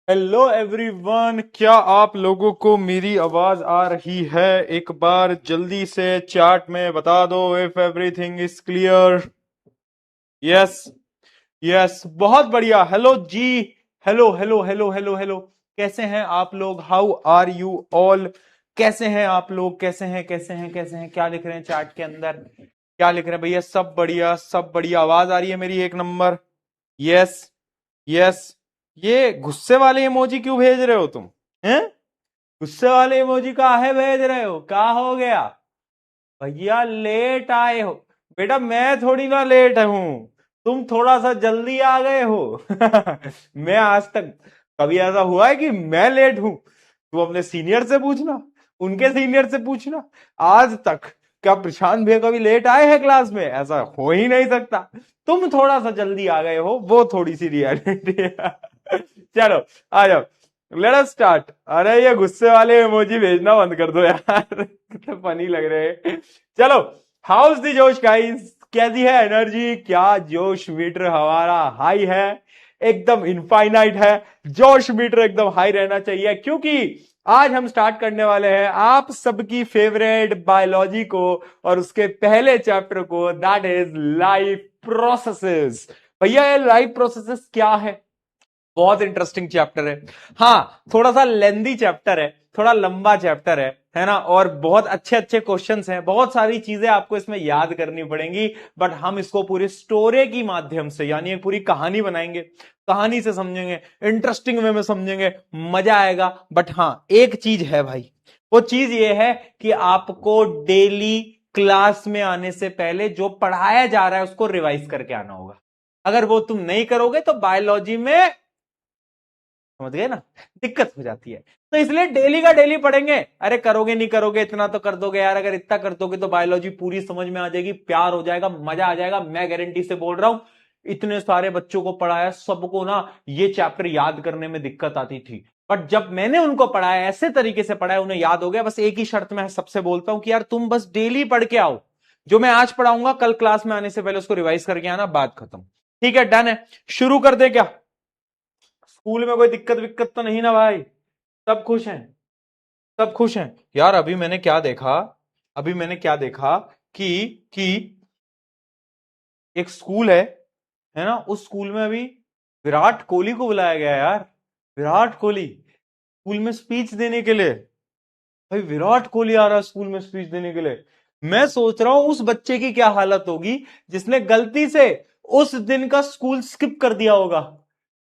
Hello everyone, क्या आप लोगों को मेरी आवाज आ रही है? एक बार जल्दी से चैट में बता दो if everything is clear. Yes, yes, बहुत बढ़िया। Hello ji. Hello hello hello hello hello. कैसे हैं आप लोग? How are you all? कैसे हैं आप लोग? कैसे हैं, कैसे हैं, कैसे हैं? क्या लिख रहे हैं चैट के अंदर? क्या लिख रहे हैं भैया? सब बढ़िया, सब बढ़िया। आवाज आ रही है मेरी? एक नंबर। Yes, yes. ये गुस्से वाले इमोजी क्यों भेज रहे हो तुम? हैं? गुस्से वाले इमोजी काहे भेज रहे हो? क्या हो गया? भैया लेट आए हो। बेटा मैं थोड़ी ना लेट हूं, तुम थोड़ा सा जल्दी आ गए हो। मैं आज तक कभी ऐसा हुआ है कि मैं लेट हूं? तू अपने सीनियर से पूछना, उनके सीनियर से पूछना। आज तक क्या प्रशांत भैया कभी लेट आए हैं क्लास में? ऐसा हो ही नहीं सकता। तुम थोड़ा सा जल्दी आ गए हो, वो थोड़ी सी रियलिटी है। चलो, आ जाओ। Let us start. अरे ये गुस्से वाले इमोजी भेजना बंद कर दो यार। कितने फनी लग रहे हैं। चलो, हाउस दी जोश गाइस, कैसी है एनर्जी? क्या जोश मीटर हमारा हाई है, एकदम इनफाइनाइट है। जोश मीटर एकदम हाई रहना चाहिए, क्योंकि आज हम स्टार्ट करने वाले हैं आप सबकी फेवरेट बायोलॉजी को, और उसके पहले चैप्टर को, दैट इज लाइफ प्रोसेसेस। भैया ये लाइफ प्रोसेसेस क्या है? बहुत इंटरेस्टिंग चैप्टर है। हाँ, थोड़ा सा लेंदी चैप्टर है, थोड़ा लंबा चैप्टर है ना? और बहुत अच्छे अच्छे क्वेश्चंस हैं, बहुत सारी चीजें आपको इसमें याद करनी पड़ेंगी। बट हम इसको पूरी स्टोरी की माध्यम से, यानी एक पूरी कहानी बनाएंगे, कहानी से समझेंगे, इंटरेस्टिंग वे में समझेंगे, मजा आएगा। बट हाँ, एक चीज है भाई, वो चीज ये है कि आपको डेली क्लास में आने से पहले जो पढ़ाया जा रहा है उसको रिवाइज करके आना होगा। अगर वो तुम नहीं करोगे तो बायोलॉजी में, समझ गए ना, दिक्कत हो जाती है। तो इसलिए डेली का डेली पढ़ेंगे। अरे करोगे नहीं करोगे, इतना तो कर दोगे यार। अगर इतना कर दोगे तो बायोलॉजी पूरी समझ में आ जाएगी, प्यार हो जाएगा, मजा आ जाएगा। मैं गारंटी से बोल रहा हूं, इतने सारे बच्चों को पढ़ाया, सबको ना ये चैप्टर याद करने में दिक्कत आती थी। बट जब मैंने उनको पढ़ाया, ऐसे तरीके से पढ़ाया, उन्हें याद हो गया। बस एक ही शर्त मैं सबसे बोलता हूं कि यार तुम बस डेली पढ़ के आओ। जो मैं आज पढ़ाऊंगा कल क्लास में आने से पहले उसको रिवाइज करके आना, बात खत्म। ठीक है, डन है। शुरू कर दे क्या? स्कूल में कोई दिक्कत विक्कत तो नहीं ना भाई? सब खुश हैं? सब खुश हैं यार। अभी मैंने क्या देखा कि एक स्कूल है ना, उस स्कूल में अभी विराट कोहली को बुलाया गया है यार। विराट कोहली स्कूल में स्पीच देने के लिए। भाई विराट कोहली आ रहा है स्कूल में स्पीच देने के लिए। मैं सोच रहा हूं उस बच्चे की क्या हालत होगी जिसने गलती से उस दिन का स्कूल स्किप कर दिया होगा,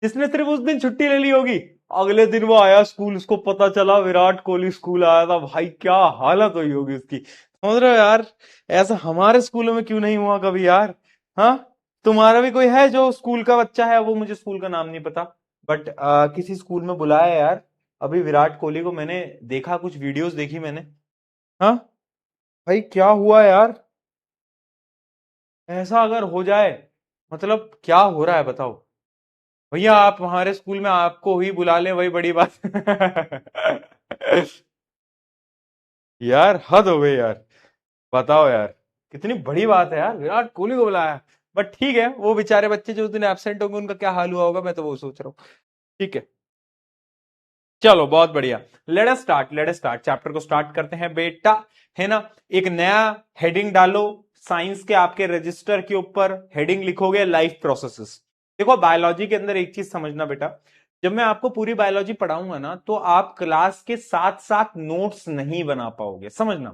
जिसने सिर्फ उस दिन छुट्टी ले ली होगी। अगले दिन वो आया स्कूल, उसको पता चला विराट कोहली स्कूल आया था। भाई क्या हालत हुई होगी उसकी, समझ रहे हो यार? ऐसा हमारे स्कूलों में क्यों नहीं हुआ कभी यार? हाँ, तुम्हारा भी कोई है जो स्कूल का बच्चा है? वो मुझे स्कूल का नाम नहीं पता, बट किसी स्कूल में बुलाया यार अभी विराट कोहली को। मैंने देखा, कुछ वीडियोस देखी मैंने। हाँ भाई, क्या हुआ यार? ऐसा अगर हो जाए, मतलब क्या हो रहा है बताओ? भैया आप हमारे स्कूल में आपको ही बुला लें, वही बड़ी बात। यार हद हो गई यार। बताओ यार, कितनी बड़ी बात है यार, विराट कोहली को बुलाया। बट ठीक है, वो बेचारे बच्चे जो उस दिन एब्सेंट होंगे उनका क्या हाल हुआ होगा, मैं तो वो सोच रहा हूँ। ठीक है, चलो बहुत बढ़िया। लेट अस स्टार्ट चैप्टर को स्टार्ट करते हैं बेटा, है ना? एक नया हेडिंग डालो साइंस के आपके रजिस्टर के ऊपर। हेडिंग लिखोगे लाइफ प्रोसेसेस। देखो बायोलॉजी के अंदर एक चीज समझना बेटा, जब मैं आपको पूरी बायोलॉजी पढ़ाऊंगा ना, तो आप क्लास के साथ साथ नोट्स नहीं बना पाओगे, समझना।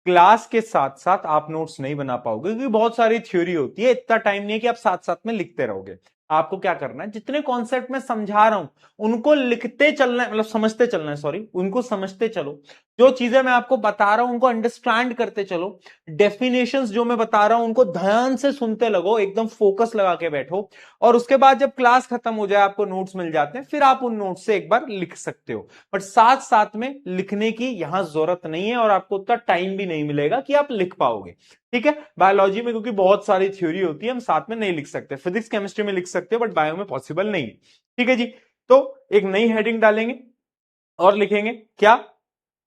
क्लास के साथ साथ आप नोट्स नहीं बना पाओगे, क्योंकि बहुत सारी थ्योरी होती है, इतना टाइम नहीं है कि आप साथ साथ में लिखते रहोगे। आपको क्या करना है, जितने कॉन्सेप्ट मैं समझा रहा हूं उनको लिखते चलना है, मतलब समझते चलना है, सॉरी, उनको समझते चलो। जो चीजें मैं आपको बता रहा हूं उनको अंडरस्टैंड करते चलो। डेफिनेशंस जो मैं बता रहा हूं उनको ध्यान से सुनते लगो, एकदम फोकस लगा के बैठो। और उसके बाद जब क्लास खत्म हो जाए, आपको नोट्स मिल जाते हैं, फिर आप उन नोट्स से एक बार लिख सकते हो। बट साथ साथ में लिखने की यहां जरूरत नहीं है, और आपको उतना टाइम भी नहीं मिलेगा कि आप लिख पाओगे। ठीक है, बायोलॉजी में क्योंकि बहुत सारी थ्योरी होती है, हम साथ में नहीं लिख सकते। फिजिक्स केमिस्ट्री में लिख सकते हो, बट बायो में पॉसिबल नहीं है। ठीक है जी, तो एक नई हेडिंग डालेंगे और लिखेंगे क्या?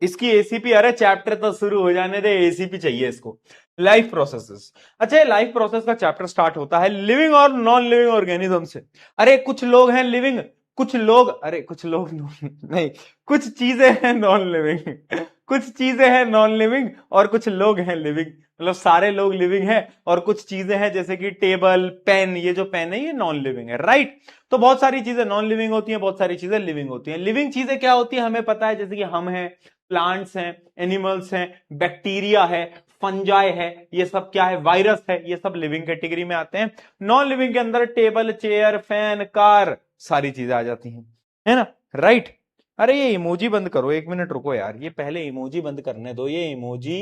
इसकी एसीपी, अरे चैप्टर तो शुरू हो जाने दे, एसीपी चाहिए इसको। Life processes. अच्छा, लाइफ प्रोसेस का चैप्टर स्टार्ट होता है लिविंग और नॉन लिविंग ऑर्गेनिज्म से। अरे कुछ लोग हैं लिविंग, कुछ लोग, अरे कुछ लोग नहीं, कुछ चीजें हैं नॉन लिविंग, कुछ चीजें हैं नॉन लिविंग और कुछ लोग हैं लिविंग, मतलब सारे लोग लिविंग हैं और कुछ चीजें हैं जैसे कि टेबल, पेन, ये जो पेन है ये नॉन लिविंग है, राइट। तो बहुत सारी चीजें नॉन लिविंग होती हैं, बहुत सारी चीजें लिविंग होती हैं। लिविंग चीजें क्या होती है हमें पता है, जैसे कि हम हैं, प्लांट्स हैं, एनिमल्स हैं, बैक्टीरिया है, फंजाई है, ये सब क्या है, वायरस है, ये सब लिविंग कैटेगरी में आते हैं। नॉन लिविंग के अंदर टेबल, चेयर, फैन, कार, सारी चीजें आ जाती हैं, है ना, राइट। अरे ये इमोजी बंद करो, 1 मिनट रुको यार, ये पहले इमोजी बंद करने दो, ये इमोजी,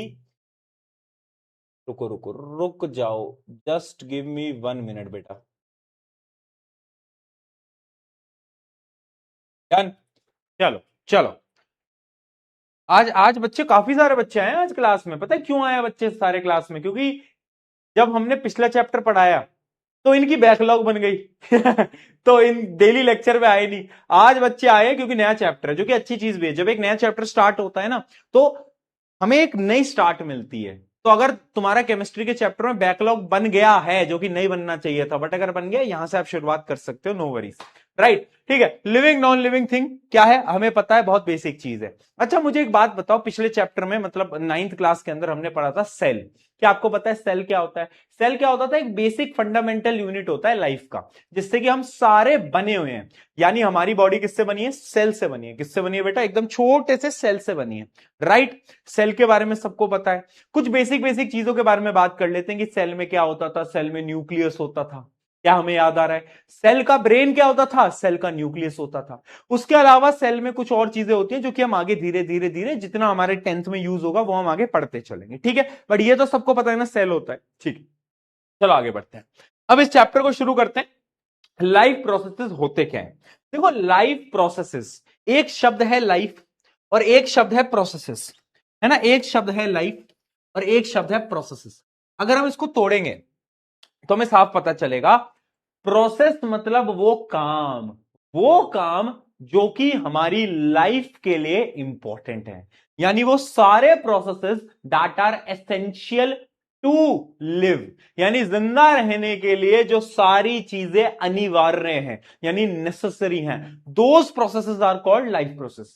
रुको रुको रुक जाओ, जस्ट गिव मी 1 मिनट बेटा। डन, चलो चलो। आज आज बच्चे, काफी सारे बच्चे आए हैं आज क्लास में, पता है क्यों आए बच्चे सारे क्लास में, क्योंकि जब हमने पिछला चैप्टर पढ़ाया तो इनकी बैकलॉग बन गई तो इन डेली लेक्चर में आए नहीं। आज बच्चे आए क्योंकि नया चैप्टर है, जो कि अच्छी चीज भी है। जब एक नया चैप्टर स्टार्ट होता है ना, तो हमें एक नई स्टार्ट मिलती है। तो अगर तुम्हारा केमिस्ट्री के चैप्टर में बैकलॉग बन गया है, जो कि नहीं बनना चाहिए था, बट अगर बन गया, यहां से आप शुरुआत कर सकते हो, नो वरीज, राइट। ठीक है, लिविंग नॉन लिविंग थिंग क्या है हमें पता है, बहुत बेसिक चीज है। अच्छा मुझे एक बात बताओ, पिछले चैप्टर में मतलब 9th क्लास के अंदर हमने पढ़ा था सेल। क्या आपको पता है सेल क्या होता है? सेल क्या होता था, एक बेसिक फंडामेंटल यूनिट होता है लाइफ का, जिससे कि हम सारे बने हुए हैं। यानी हमारी बॉडी किससे बनी है? सेल से बनी है। किससे बनी है बेटा? एकदम छोटे से सेल से बनी है, राइट। सेल के बारे में सबको पता है। कुछ बेसिक बेसिक चीजों के बारे में बात कर लेते हैं कि सेल में क्या होता था। सेल में न्यूक्लियस होता था, क्या हमें याद आ रहा है? सेल का ब्रेन क्या होता था? सेल का न्यूक्लियस होता था। उसके अलावा सेल में कुछ और चीजें होती हैं जो कि हम आगे धीरे धीरे धीरे जितना हमारे 10th में यूज होगा वो हम आगे पढ़ते चलेंगे, ठीक है। बट ये तो सबको पता है ना, सेल होता है, ठीक है। चलो आगे बढ़ते हैं, अब इस चैप्टर को शुरू करते हैं। लाइफ प्रोसेसेस होते क्या है? देखो लाइफ प्रोसेसेस, एक शब्द है लाइफ और एक शब्द है प्रोसेसेस, है ना। एक शब्द है लाइफ और एक शब्द है प्रोसेसेस। अगर हम इसको तोड़ेंगे तो हमें साफ पता चलेगा, प्रोसेस मतलब वो काम जो कि हमारी लाइफ के लिए इंपॉर्टेंट है। यानी वो सारे processes that are essential to live, यानी जिंदा रहने के लिए जो सारी चीजें अनिवार्य हैं, यानी नेसेसरी हैं, those processes are called life process.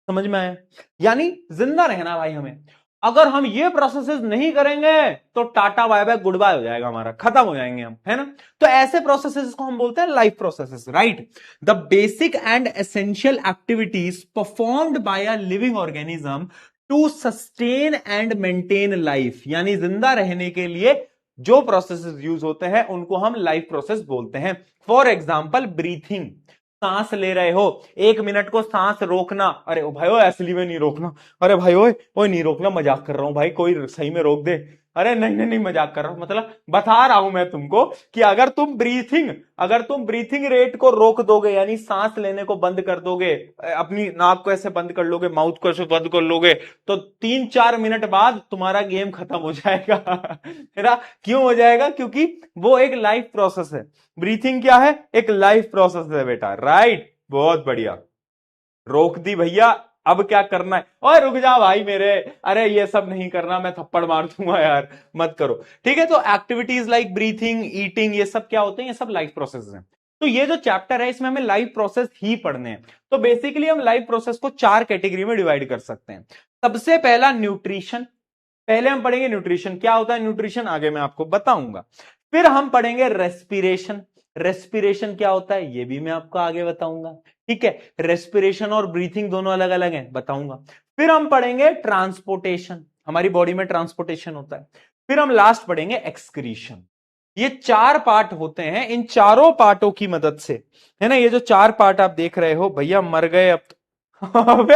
समझ में आया? यानी जिंदा रहना भाई हमें, अगर हम ये प्रोसेसेस नहीं करेंगे तो tata bye bye goodbye हो जाएगा, हमारा खत्म हो जाएंगे हम, है ना। तो ऐसे प्रोसेसेस को हम बोलते हैं life processes, right. The basic and essential activities performed by a living organism to sustain and maintain life, यानी जिंदा रहने के लिए जो प्रोसेसेस यूज होते हैं उनको हम लाइफ प्रोसेस बोलते हैं। फॉर एग्जाम्पल ब्रीथिंग, सांस ले रहे हो, 1 मिनट को सांस रोकना, अरे भाई ओ असली में नहीं रोकना, अरे भाई ओए ओए नहीं रोकना, मजाक कर रहा हूं भाई, कोई सही में रोक दे, अरे नहीं नहीं नहीं मजाक कर रहा हूं, मतलब बता रहा हूं मैं तुमको कि अगर तुम ब्रीथिंग रेट को रोक दोगे, यानी सांस लेने को बंद कर दोगे, अपनी नाक को ऐसे बंद कर लोगे, माउथ को ऐसे बंद कर लोगे, तो 3-4 मिनट बाद तुम्हारा गेम खत्म हो जाएगा है ना। क्यों हो जाएगा? क्योंकि वो एक लाइफ प्रोसेस है। ब्रीथिंग क्या है? एक लाइफ प्रोसेस है बेटा, राइट। बहुत बढ़िया, रोक दी भैया। अब क्या करना है? और रुक जा भाई मेरे, अरे ये सब नहीं करना, मैं थप्पड़ मार दूंगा यार, मत करो, ठीक है। तो एक्टिविटीज लाइक ब्रीथिंग, ईटिंग, ये सब क्या होते हैं? ये सब लाइफ प्रोसेस हैं। तो ये जो चैप्टर है इसमें हमें लाइफ प्रोसेस ही पढ़ने हैं। तो बेसिकली हम लाइफ प्रोसेस को 4 कैटेगरी में डिवाइड कर सकते हैं। सबसे पहला न्यूट्रिशन, पहले हम पढ़ेंगे न्यूट्रिशन क्या होता है, न्यूट्रिशन आगे मैं आपको बताऊंगा। फिर हम पढ़ेंगे रेस्पिरेशन, रेस्पिरेशन क्या होता है ये भी मैं आपको आगे बताऊंगा, ठीक है। रेस्पिरेशन और ब्रीथिंग दोनों अलग अलग हैं, बताऊंगा। फिर हम पढ़ेंगे ट्रांसपोर्टेशन, हमारी बॉडी में ट्रांसपोर्टेशन होता है। फिर हम लास्ट पढ़ेंगे एक्सक्रीशन। ये 4 पार्ट होते हैं, इन चारों पार्टों की मदद से, है ना, ये जो 4 पार्ट आप देख रहे हो, भैया मर गए अब तो अबे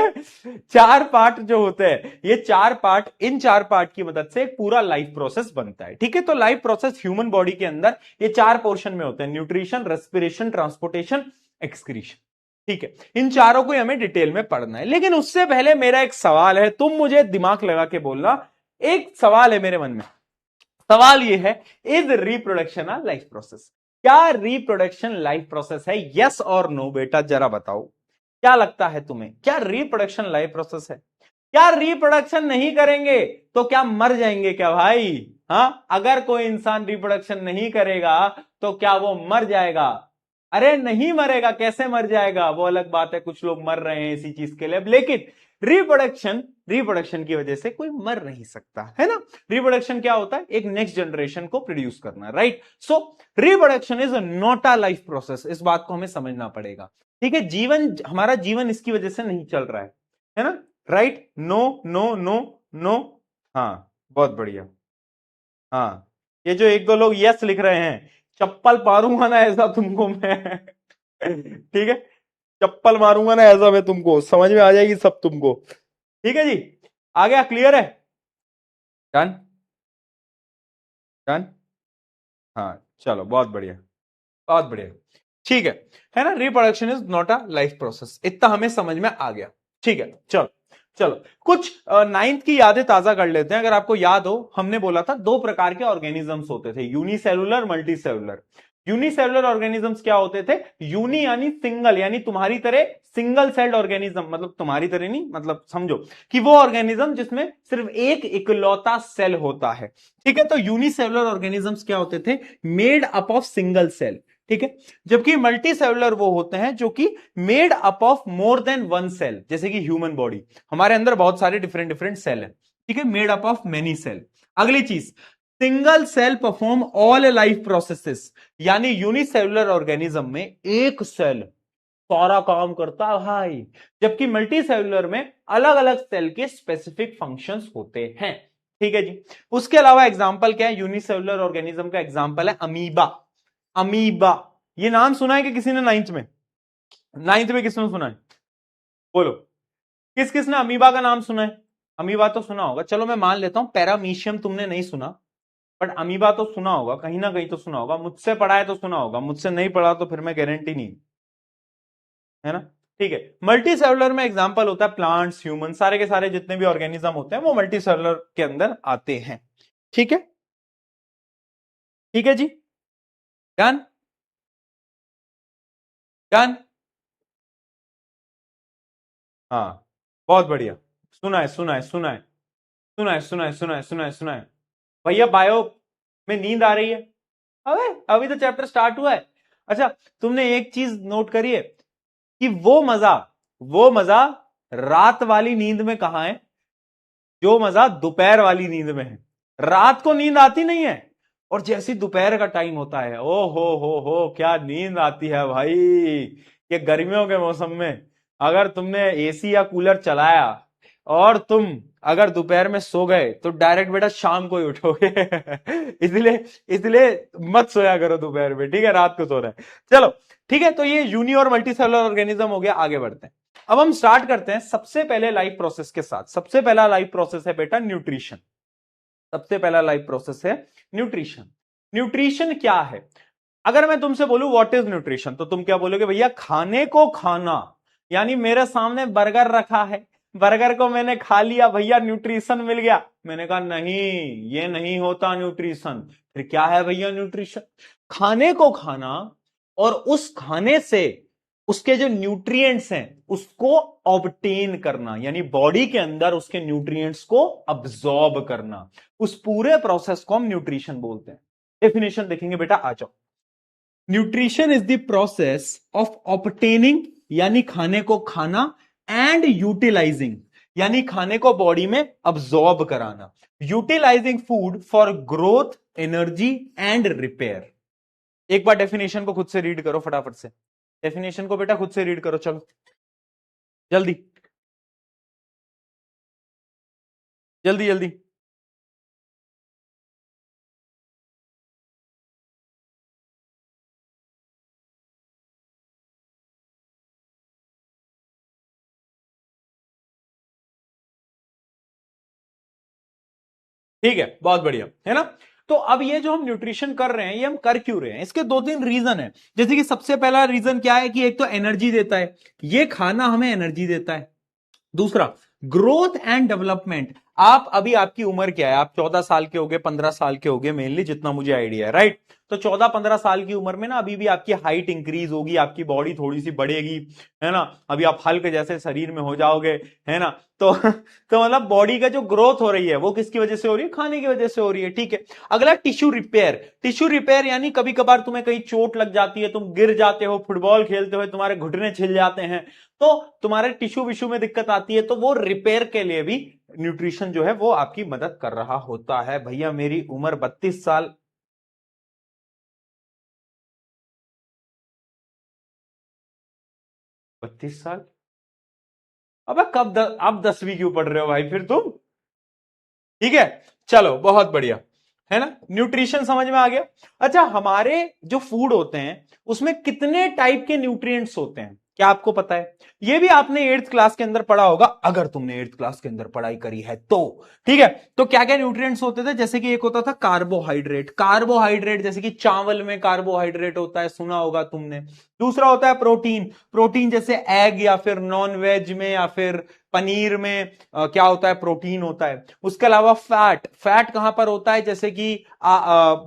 4 पार्ट जो होते हैं, ये 4 पार्ट, इन 4 पार्ट की मदद से एक पूरा लाइफ प्रोसेस बनता है, ठीक है। तो लाइफ प्रोसेस ह्यूमन बॉडी के अंदर ये 4 पोर्शन में होते हैं, न्यूट्रिशन, रेस्पिरेशन, ट्रांसपोर्टेशन, एक्सक्रीशन, ठीक है। इन चारों को हमें डिटेल में पढ़ना है। लेकिन उससे पहले मेरा एक सवाल है, तुम मुझे दिमाग लगा के बोलना। एक सवाल है मेरे मन में, सवाल ये है, is reproduction a life process? क्या रिप्रोडक्शन लाइफ प्रोसेस है? यस और नो बेटा, जरा बताओ, क्या लगता है तुम्हें, क्या रिप्रोडक्शन लाइफ प्रोसेस है? क्या रिप्रोडक्शन नहीं करेंगे तो क्या मर जाएंगे क्या भाई? हाँ, अगर कोई इंसान रिप्रोडक्शन नहीं करेगा तो क्या वो मर जाएगा? अरे नहीं मरेगा, कैसे मर जाएगा, वो अलग बात है, कुछ लोग मर रहे हैं इसी चीज के लिए, लेकिन रिप्रोडक्शन की वजह से कोई मर नहीं सकता है ना। रिप्रोडक्शन क्या होता है, एक नेक्स्ट जनरेशन को प्रोड्यूस करना, right. So reproduction is not a life process, इस बात को हमें समझना पड़ेगा, ठीक है। जीवन, हमारा जीवन इसकी वजह से नहीं चल रहा है ना, right. No no no no, हाँ बहुत बढ़िया। हाँ, ये जो एक दो लोग यस लिख रहे हैं, चप्पल मारूंगा ना ऐसा तुमको मैं ठीक है, चप्पल मारूंगा ना ऐसा मैं तुमको, समझ में आ जाएगी सब तुमको, ठीक है जी। आ गया, क्लियर है, डन डन। हाँ चलो, बहुत बढ़िया बहुत बढ़िया, ठीक है ना। Reproduction is not a life process, इतना हमें समझ में आ गया, ठीक है। चलो चलो, कुछ नाइन्थ की यादें ताजा कर लेते हैं। अगर आपको याद हो, हमने बोला था दो प्रकार के ऑर्गेनिजम्स होते थे, यूनिसेलुलर, मल्टीसेलुलर। यूनिसेलुलर ऑर्गेनिजम्स क्या होते थे, यूनि यानी सिंगल, यानी तुम्हारी तरह सिंगल सेल्ड ऑर्गेनिज्म, मतलब तुम्हारी तरह नहीं, मतलब समझो कि वो ऑर्गेनिज्म जिसमें सिर्फ एक इकलौता सेल होता है, ठीक है। तो यूनिसेलुलर ऑर्गेनिजम्स क्या होते थे, made up of single cell, ठीक है। जबकि मल्टी सेलुलर वो होते हैं जो कि made up of more than one cell, जैसे कि ह्यूमन बॉडी, हमारे अंदर बहुत सारे डिफरेंट डिफरेंट सेल है, ठीक है, made up of many cell. अगली चीज, single cell perform all life processes, यानी यूनिसेलुलर ऑर्गेनिज्म में एक सेल सारा काम करता है भाई, जबकि मल्टी सेलुलर में अलग अलग सेल के स्पेसिफिक फंक्शंस होते हैं, ठीक है जी। उसके अलावा एग्जांपल क्या है यूनिसेलुलर ऑर्गेनिज्म का, एग्जांपल है अमीबा। अमीबा, ये नाम सुना है कि किसी ने नाइन्थ में, नाइन्थ में किसने सुना है, बोलो, किस किसने अमीबा का नाम सुना है। अमीबा तो सुना होगा, चलो मैं मान लेता हूं पैरामीशियम तुमने नहीं सुना, बट अमीबा तो सुना होगा, कहीं ना कहीं तो सुना होगा, मुझसे पढ़ा है तो सुना होगा, मुझसे नहीं पढ़ा तो फिर मैं गारंटी नहीं, है ना, ठीक है। मल्टी सेलुलर में एग्जांपल होता है प्लांट्स, ह्यूमन, सारे के सारे जितने भी ऑर्गेनिज्म होते हैं वो मल्टी सेलुलर के अंदर आते हैं, ठीक है, ठीक है जी, डन डन। हाँ बहुत बढ़िया, सुना है सुना है सुना है सुना है सुना है सुना है सुना है सुना है। भैया बायो में नींद आ रही है, अबे अभी तो चैप्टर स्टार्ट हुआ है। अच्छा, तुमने एक चीज नोट करी है कि वो मजा रात वाली नींद में कहां है, जो मजा दोपहर वाली नींद में है। रात को नींद आती नहीं है, और जैसी दोपहर का टाइम होता है, ओ हो क्या नींद आती है भाई। ये गर्मियों के मौसम में अगर तुमने एसी या कूलर चलाया और तुम अगर दोपहर में सो गए तो डायरेक्ट बेटा शाम को ही उठोगे इसलिए इसलिए मत सोया करो दोपहर में, ठीक है, रात को सोना है। चलो ठीक है, तो ये यूनी और मल्टी सेलुलर ऑर्गेनिज्म हो गया, आगे बढ़ते हैं। अब हम स्टार्ट करते हैं सबसे पहले लाइफ प्रोसेस के साथ। सबसे पहला लाइफ प्रोसेस है बेटा न्यूट्रिशन। सबसे पहला लाइफ प्रोसेस है न्यूट्रिशन। न्यूट्रिशन क्या है, अगर मैं तुमसे बोलूं व्हाट इज न्यूट्रिशन, तो तुम क्या बोलोगे, भैया खाने को खाना, यानी मेरे सामने बर्गर रखा है, बर्गर को मैंने खा लिया, भैया न्यूट्रिशन मिल गया। मैंने कहा नहीं, ये नहीं होता न्यूट्रिशन। फिर क्या है भैया न्यूट्रिशन, खाने को खाना और उस खाने से उसके जो न्यूट्रिएंट्स हैं उसको ऑब्टेन करना, यानी बॉडी के अंदर उसके न्यूट्रिएंट्स को अब्सॉर्ब करना, उस पूरे प्रोसेस को हम न्यूट्रिशन बोलते हैं। डेफिनेशन देखेंगे बेटा, आ जाओ। Nutrition is the process of obtaining, यानी खाने को खाना, एंड यूटिलाइजिंग, यानी खाने को बॉडी में अब्सॉर्ब कराना, utilising food for growth, energy and repair. एक बार डेफिनेशन को खुद से रीड करो फटाफट से, डेफिनेशन को बेटा खुद से रीड करो, चलो जल्दी जल्दी जल्दी। ठीक है, बहुत बढ़िया, है ना। तो अब ये जो हम न्यूट्रिशन कर रहे हैं, ये हम कर क्यों रहे हैं, इसके दो तीन रीजन है। जैसे कि सबसे पहला रीजन क्या है कि एक तो एनर्जी देता है, ये खाना हमें एनर्जी देता है। दूसरा, ग्रोथ एंड डेवलपमेंट, आप अभी, आपकी उम्र क्या है? आप 14 साल के होगे, 15 साल के होगे मेनली, जितना मुझे आइडिया है, राइट? तो 14-15 साल की उम्र में ना अभी भी आपकी हाइट इंक्रीज होगी, आपकी बॉडी थोड़ी सी बढ़ेगी, है ना? अभी आप हल्क जैसे शरीर में हो जाओगे, है ना? तो तो मतलब बॉडी का जो ग्रोथ हो रही है वो किसकी वजह से हो रही है? खाने की वजह से हो रही है, ठीक है। अगला टिश्यू रिपेयर। टिश्यू रिपेयर यानी कभी कभार तुम्हें कहीं चोट लग जाती है, तुम गिर जाते हो, फुटबॉल खेलते हुए तुम्हारे घुटने छिल जाते हैं, तो तुम्हारे टिश्यू विश्यू में दिक्कत आती है, तो वो रिपेयर के लिए भी न्यूट्रिशन जो है वो आपकी मदद कर रहा होता है। भैया मेरी उम्र 32 साल। 32 साल? अब अब 10वीं क्यों पढ़ रहे हो भाई फिर तुम? ठीक है, चलो बहुत बढ़िया, है ना? न्यूट्रिशन समझ में आ गया। अच्छा, हमारे जो फूड होते हैं उसमें कितने टाइप के न्यूट्रिएंट्स होते हैं, क्या आपको पता है? ये भी आपने 8th क्लास के अंदर पढ़ा होगा, अगर तुमने 8th क्लास के अंदर पढ़ाई करी है तो। ठीक है, तो क्या क्या न्यूट्रिएंट्स होते थे? जैसे कि एक होता था कार्बोहाइड्रेट। कार्बोहाइड्रेट जैसे कि चावल में कार्बोहाइड्रेट होता है, सुना होगा तुमने। दूसरा होता है प्रोटीन। प्रोटीन जैसे एग या फिर नॉन वेज में या फिर पनीर में क्या होता है? प्रोटीन होता है। उसके अलावा फैट। फैट कहां पर होता है? जैसे कि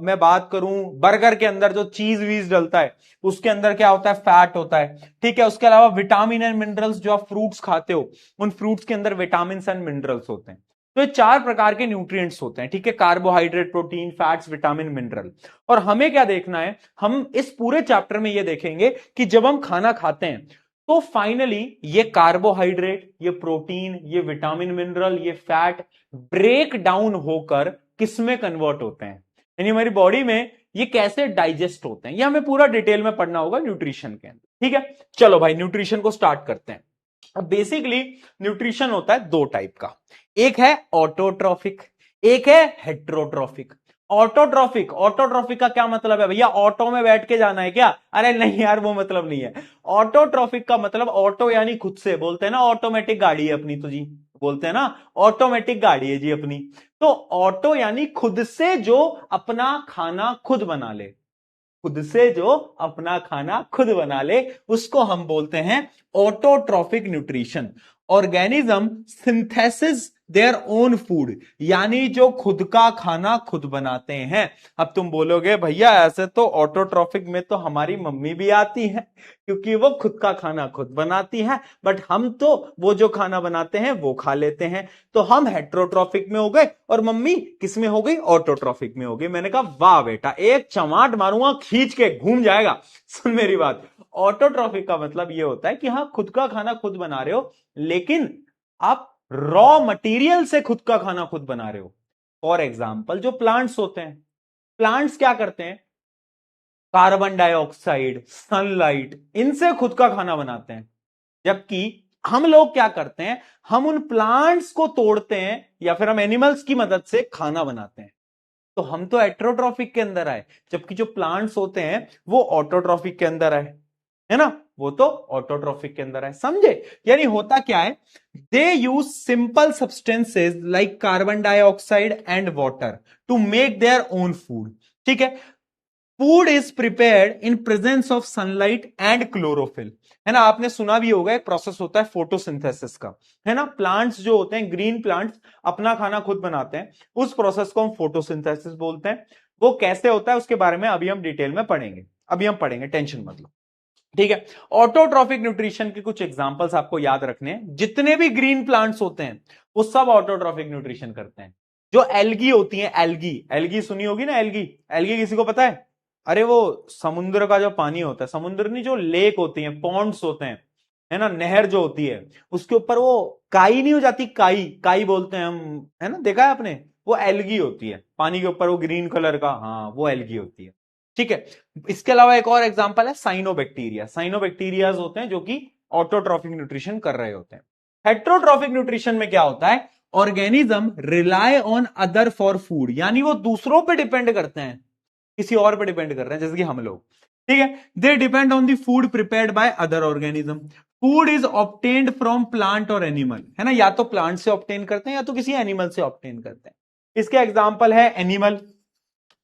मैं बात करूं बर्गर के अंदर जो चीज वीज डलता है उसके अंदर क्या होता है? फैट होता है, ठीक है। उसके अलावा विटामिन एंड मिनरल्स, जो आप फ्रूट्स खाते हो उन फ्रूट्स के अंदर विटामिन एंड मिनरल्स होते हैं। तो ये 4 प्रकार के न्यूट्रिएंट्स होते हैं, ठीक है। Carbohydrate, protein, fats, vitamin, mineral. और हमें क्या देखना है? हम इस पूरे चैप्टर में ये देखेंगे कि जब हम खाना खाते हैं तो फाइनली ये कार्बोहाइड्रेट, ये प्रोटीन, ये विटामिन मिनरल, ये फैट ब्रेक डाउन होकर किसमें कन्वर्ट होते हैं, यानी हमारी बॉडी में ये कैसे डाइजेस्ट होते हैं, ये हमें पूरा डिटेल में पढ़ना होगा न्यूट्रिशन के अंदर, ठीक है। चलो भाई न्यूट्रिशन को स्टार्ट करते हैं। अब बेसिकली न्यूट्रिशन होता है 2 टाइप का, एक है ऑटोट्रॉफिक, एक है हेट्रोट्रॉफिक। ऑटोट्रॉफिक, ऑटोट्रॉफिक का क्या मतलब है भैया? ऑटो में बैठ के जाना है क्या? अरे नहीं यार, वो मतलब नहीं है। ऑटोट्रॉफिक का मतलब, ऑटो यानी खुद से, बोलते हैं ना ऑटोमेटिक गाड़ी है अपनी, तो जी बोलते हैं ना ऑटोमेटिक गाड़ी है जी अपनी। तो ऑटो यानी खुद से जो अपना खाना खुद बना ले, खुद से जो अपना खाना खुद बना ले उसको हम बोलते हैं autotrophic nutrition. Organism synthesis there own food, यानी जो खुद का खाना खुद बनाते हैं। अब तुम बोलोगे भैया ऐसे तो ऑटोट्रॉफिक में तो हमारी मम्मी भी आती है क्योंकि वो खुद का खाना खुद बनाती है, बट हम तो वो जो खाना बनाते हैं वो खा लेते हैं। तो हम हेट्रोट्रॉफिक में हो गए और मम्मी किस में हो गई? ऑटोट्रॉफिक में हो गई। मैंने कहा वाह बेटा, एक चमाट मारूंगा खींच के, घूम जाएगा। सुन मेरी बात, ऑटोट्रॉफिक का मतलब यह होता है कि हाँ खुद का खाना खुद बना रहे हो, लेकिन आप रॉ मटेरियल से खुद का खाना खुद बना रहे हो। फॉर एग्जाम्पल जो प्लांट्स होते हैं, प्लांट्स क्या करते हैं? कार्बन डाइऑक्साइड, सनलाइट, इनसे खुद का खाना बनाते हैं। जबकि हम लोग क्या करते हैं? हम उन प्लांट्स को तोड़ते हैं या फिर हम एनिमल्स की मदद से खाना बनाते हैं। तो हम तो हेट्रोट्रॉफिक के अंदर आए, जबकि जो प्लांट्स होते हैं वो ऑटोट्रॉफिक के अंदर आए, है ना? वो तो ऑटोट्रॉफिक के अंदर आए, समझे? यानी होता क्या है, they use simple substances like carbon dioxide and water to make their own food, ठीक है। Food is prepared in presence of sunlight and chlorophyll, है ना? आपने सुना भी होगा एक प्रोसेस होता है फोटोसिंथेसिस का, है ना? प्लांट्स जो होते हैं, ग्रीन प्लांट्स अपना खाना खुद बनाते हैं, उस प्रोसेस को हम फोटोसिंथेसिस बोलते हैं। वो कैसे होता है उसके बारे में अभी हम डिटेल में पढ़ेंगे, अभी हम पढ़ेंगे, टेंशन मत लो, ठीक है। ऑटोट्रॉफिक न्यूट्रिशन के कुछ एग्जांपल्स आपको याद रखने हैं। जितने भी ग्रीन प्लांट्स होते हैं वो सब ऑटोट्रॉफिक न्यूट्रिशन करते हैं। जो एल्गी होती है, एल्गी, एल्गी सुनी होगी ना? एल्गी, एल्गी किसी को पता है? अरे वो समुद्र का जो पानी होता है, समुद्र नहीं, जो लेक होती है, पॉन्ड्स होते हैं, है ना, नहर जो होती है, उसके ऊपर वो काई नहीं हो जाती, काई, काई बोलते हैं हम, है ना, देखा है आपने? वो एल्गी होती है पानी के ऊपर, वो ग्रीन कलर का, हाँ वो एल्गी होती है, ठीक है। इसके अलावा एक और एग्जांपल है साइनोबैक्टीरिया। साइनोबैक्टीरियाज होते हैं जो कि ऑटोट्रॉफिक न्यूट्रिशन कर रहे होते हैं। हेट्रोट्रॉफिक न्यूट्रिशन में क्या होता है? Organism rely on other for food, यानी वो दूसरों पे डिपेंड करते हैं, किसी और पे डिपेंड कर रहे हैं, जैसे कि हम लोग, ठीक है। They depend on the food prepared by other organism. Food is obtained from plant और एनिमल, है ना? या तो प्लांट से ऑब्टेन करते हैं या तो किसी एनिमल से ऑब्टेन करते हैं। इसके एग्जाम्पल है एनिमल,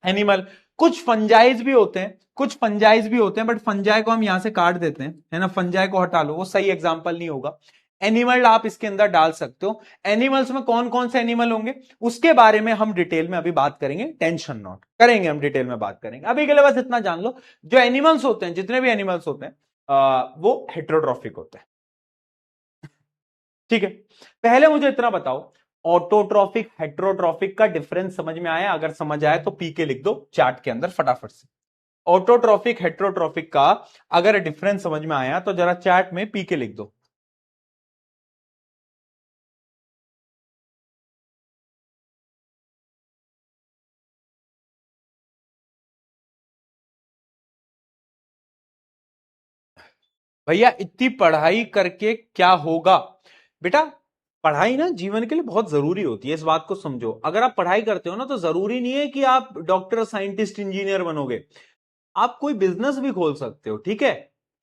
एनिमल, कुछ फंजाइज भी होते हैं, कुछ फंजाइज भी होते हैं, बट फंजाई को हम यहां से काट देते हैं, है ना? फंजाई को हटा लो, वो सही एग्जाम्पल नहीं होगा। एनिमल आप इसके अंदर डाल सकते हो। एनिमल्स में कौन कौन से एनिमल होंगे उसके बारे में हम डिटेल में अभी बात करेंगे, टेंशन नॉट करेंगे, हम डिटेल में बात करेंगे। अभी के लिए बस इतना जान लो, जो एनिमल्स होते हैं, जितने भी एनिमल्स होते हैं वो हेट्रोट्रॉफिक होते हैं। ठीक है, पहले मुझे इतना बताओ, ऑटोट्रॉफिक हेट्रोट्रॉफिक का डिफरेंस समझ में आया? अगर समझ आया तो पी के लिख दो चार्ट के अंदर फटाफट से। ऑटोट्रॉफिक हेट्रोट्रॉफिक का अगर डिफरेंस समझ में आया तो जरा चार्ट में पी के लिख दो। भैया इतनी पढ़ाई करके क्या होगा बेटा? पढ़ाई ना जीवन के लिए बहुत जरूरी होती है, इस बात को समझो। अगर आप पढ़ाई करते हो ना तो जरूरी नहीं है कि आप डॉक्टर, साइंटिस्ट, इंजीनियर बनोगे, आप कोई बिजनेस भी खोल सकते हो। ठीक है,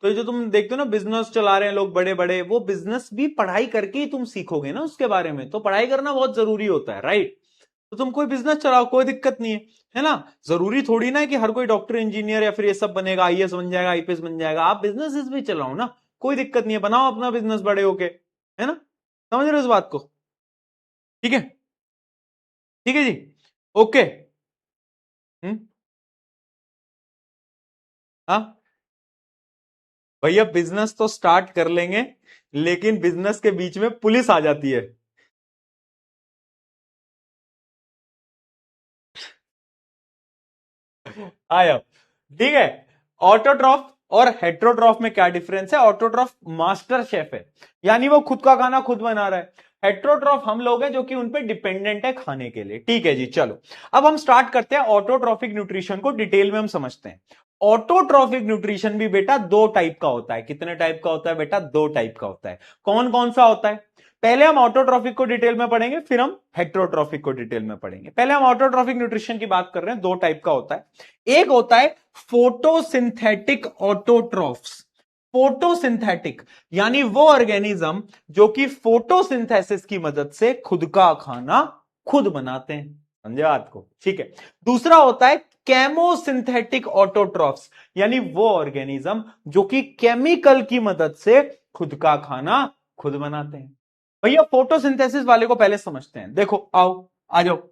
तो ये जो तुम देखते हो ना बिजनेस चला रहे हैं लोग बड़े बड़े, वो बिजनेस भी पढ़ाई करके ही तुम सीखोगे ना उसके बारे में, तो पढ़ाई करना बहुत जरूरी होता है, राइट? तो तुम कोई बिजनेस चलाओ, कोई दिक्कत नहीं है ना? जरूरी थोड़ी ना है कि हर कोई डॉक्टर, इंजीनियर या फिर ये सब बनेगा, आईएएस बन जाएगा, आईपीएस बन जाएगा। आप बिजनेस भी चलाओ ना, कोई दिक्कत नहीं है, बनाओ अपना बिजनेस बड़े होके, है ना? समझ रहे हो इस बात को? ठीक है, ठीक है जी, ओके। हम्म, हाँ भैया बिजनेस तो स्टार्ट कर लेंगे, लेकिन बिजनेस के बीच में पुलिस आ जाती है। आया, ठीक है। ऑटोट्रॉफ और हेट्रोट्रॉफ में क्या डिफरेंस है? ऑटोट्रॉफ मास्टर शेफ है, यानी वो खुद का खाना खुद बना रहा है। हेट्रोट्रॉफ हम लोग हैं जो कि उन पे डिपेंडेंट है खाने के लिए। ठीक है जी, चलो अब हम स्टार्ट करते हैं ऑटोट्रॉफिक न्यूट्रिशन को, डिटेल में हम समझते हैं। ऑटोट्रॉफिक न्यूट्रिशन भी बेटा दो टाइप का होता है। कितने टाइप का होता है बेटा? दो टाइप का होता है। कौन कौन सा होता है? पहले हम ऑटोट्रॉफिक को डिटेल में पढ़ेंगे, फिर हम हेट्रोट्रॉफिक को डिटेल में पढ़ेंगे। पहले हम ऑटोट्रॉफिक न्यूट्रिशन की बात कर रहे हैं। दो टाइप का होता है। एक होता है फोटोसिंथेटिक ऑटोट्रॉफ्स। फोटोसिंथेटिक यानी वो ऑर्गेनिज्म जो कि फोटोसिंथेसिस की मदद से खुद का खाना खुद बनाते हैं। समझे बात को? ठीक है। दूसरा होता है केमोसिंथेटिक ऑटोट्रॉफ्स, यानी वो ऑर्गेनिज्म जो कि केमिकल की मदद से खुद का खाना खुद बनाते हैं। भैया फोटोसिंथेसिस वाले को पहले समझते हैं। देखो आओ, आ जाओ।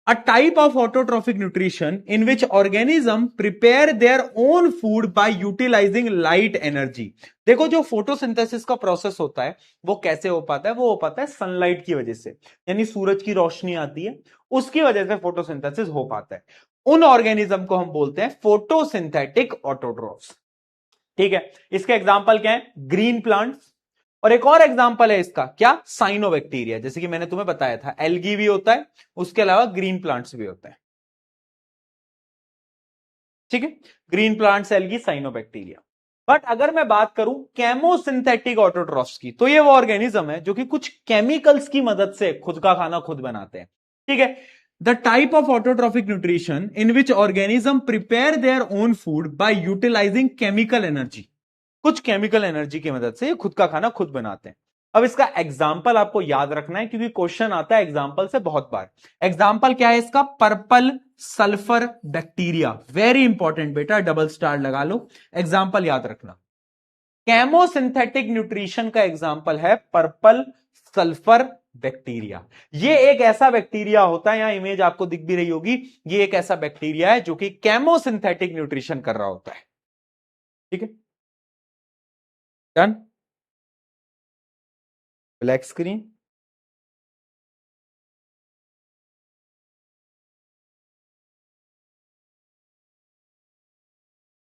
A type of autotrophic nutrition in which organism prepare their own food by utilizing light energy। देखो जो फोटोसिंथेसिस का प्रोसेस होता है वो कैसे हो पाता है? वो हो पाता है सनलाइट की वजह से, यानी सूरज की रोशनी आती है, उसकी वजह से फोटोसिंथेसिस हो पाता है। उन ऑर्गेनिज्म को हम बोलते हैं फोटोसिंथेटिक ऑटोट्रोफ्स। ठीक है, इसके एग्जाम्पल क्या है? ग्रीन प्लांट्स, और एक और एग्जांपल है इसका, क्या? साइनोबैक्टीरिया। जैसे कि मैंने तुम्हें बताया था एल्गी भी होता है, उसके अलावा ग्रीन प्लांट्स भी होते हैं। ठीक है, green plants, algae, cyanobacteria. But अगर मैं बात करूं केमोसिंथेटिक ऑटोट्रॉफ्स की, तो ये वो ऑर्गेनिज्म है जो कि कुछ केमिकल्स की मदद से खुद का खाना खुद बनाते हैं। ठीक है, the type of autotrophic nutrition in which organism prepare their own food by utilising chemical energy. कुछ केमिकल एनर्जी की मदद से ये खुद का खाना खुद बनाते हैं। अब इसका एग्जाम्पल आपको याद रखना है क्योंकि क्वेश्चन आता है एग्जाम्पल से बहुत बार। एग्जाम्पल क्या है इसका? Purple sulphur bacteria. Very important बेटा, डबल स्टार लगा लो, एग्जाम्पल याद रखना। केमोसिंथेटिक न्यूट्रिशन का एग्जाम्पल है पर्पल सल्फर बैक्टीरिया। ये एक ऐसा बैक्टीरिया होता है, यहां इमेज आपको दिख भी रही होगी, ये एक ऐसा बैक्टीरिया है जो कि केमोसिंथेटिक न्यूट्रिशन कर रहा होता है। ठीक है, डन। Black screen.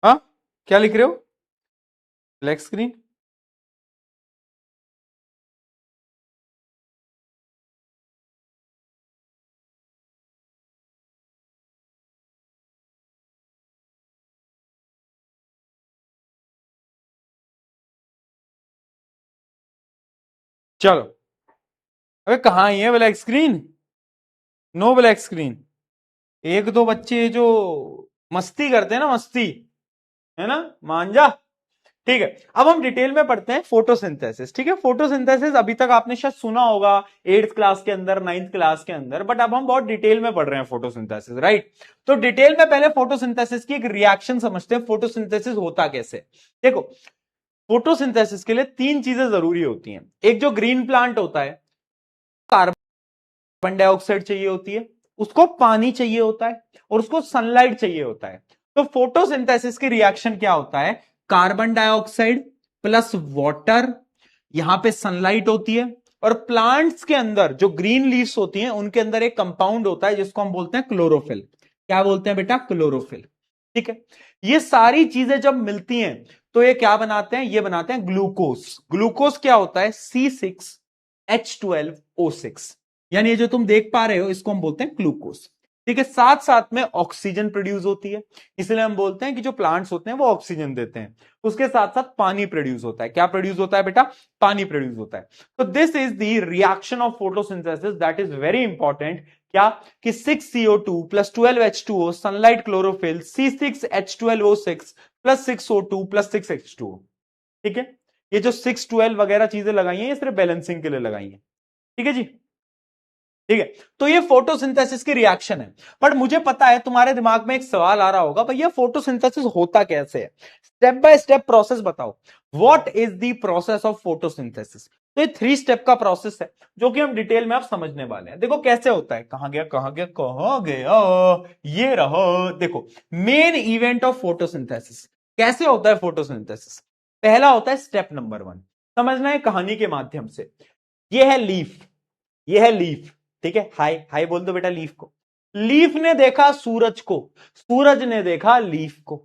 हाँ, क्या लिख रहे हो? Black screen. चलो, अबे कहाँ ही है black screen? No black screen. एक दो बच्चे जो मस्ती करते हैं ना, मस्ती, है ना, मान जा। ठीक है, अब हम डिटेल में पढ़ते हैं फोटोसिंथेसिस। ठीक है, फोटोसिंथेसिस अभी तक आपने शायद सुना होगा 8th क्लास के अंदर, 9th क्लास के अंदर, बट अब हम बहुत डिटेल में पढ़ रहे हैं फोटोसिंथेसिस, राइट? तो डिटेल में पहले फोटोसिंथेसिस की एक रिएक्शन समझते हैं, फोटोसिंथेसिस होता कैसे। देखो, फोटोसिंथेसिस के लिए तीन चीजें जरूरी होती हैं। एक जो ग्रीन प्लांट होता है, कार्बन डाइऑक्साइड चाहिए होती है, उसको पानी चाहिए होता है, और उसको सनलाइट चाहिए होता है। तो फोटोसिंथेसिस की रिएक्शन क्या होता है, कार्बन डाइऑक्साइड प्लस वाटर, यहां पे सनलाइट होती है, और प्लांट्स के अंदर जो ग्रीन लीव्स होती हैं उनके अंदर एक कंपाउंड होता है जिसको हम बोलते हैं क्लोरोफिल। क्या बोलते हैं बेटा, क्लोरोफिल। ठीक है, ये सारी चीजें जब मिलती हैं तो ये क्या बनाते हैं, ये बनाते हैं ग्लूकोज। ग्लूकोज क्या होता है, C6H12O6, यानी ये जो तुम देख पा रहे हो इसको हम बोलते हैं ग्लूकोज। ठीक है, साथ साथ में ऑक्सीजन प्रोड्यूस होती है, इसलिए हम बोलते हैं कि जो प्लांट्स होते हैं वो ऑक्सीजन देते हैं। उसके साथ साथ पानी प्रोड्यूस होता है। क्या प्रोड्यूस होता है बेटा, पानी प्रोड्यूस होता है। तो this is the reaction of photosynthesis that is very important. क्या कि 6CO2 plus 12H2O, sunlight, chlorophyll, C6H12O6 plus 6O2 plus 6H2O। ठीक है, ये जो 612 वगैरह चीजें लगाई हैं ये सिर्फ बैलेंसिंग के लिए लगाई हैं। ठीक है जी, ठीक है। तो ये फोटोसिंथेसिस की रिएक्शन है। बट मुझे पता है तुम्हारे दिमाग में एक सवाल आ रहा होगा, भैया फोटोसिंथेसिस होता कैसे है, स्टेप बाय स्टेप प्रोसेस बताओ। What is the process of photosynthesis. तो ये 3 स्टेप का प्रोसेस है जो कि हम डिटेल में आप समझने वाले हैं। देखो कैसे होता है, कहां गया कहां गया कहां गया, ये रहो। देखो मेन इवेंट ऑफ फोटोसिंथेसिस कैसे होता है। फोटोसिंथेसिस पहला होता है स्टेप नंबर 1, समझना है कहानी के माध्यम से। ये है लीफ, ये है लीफ। ठीक है, हाय हाय बोल दो बेटा लीफ को। लीफ ने देखा सूरज को, सूरज ने देखा लीफ को,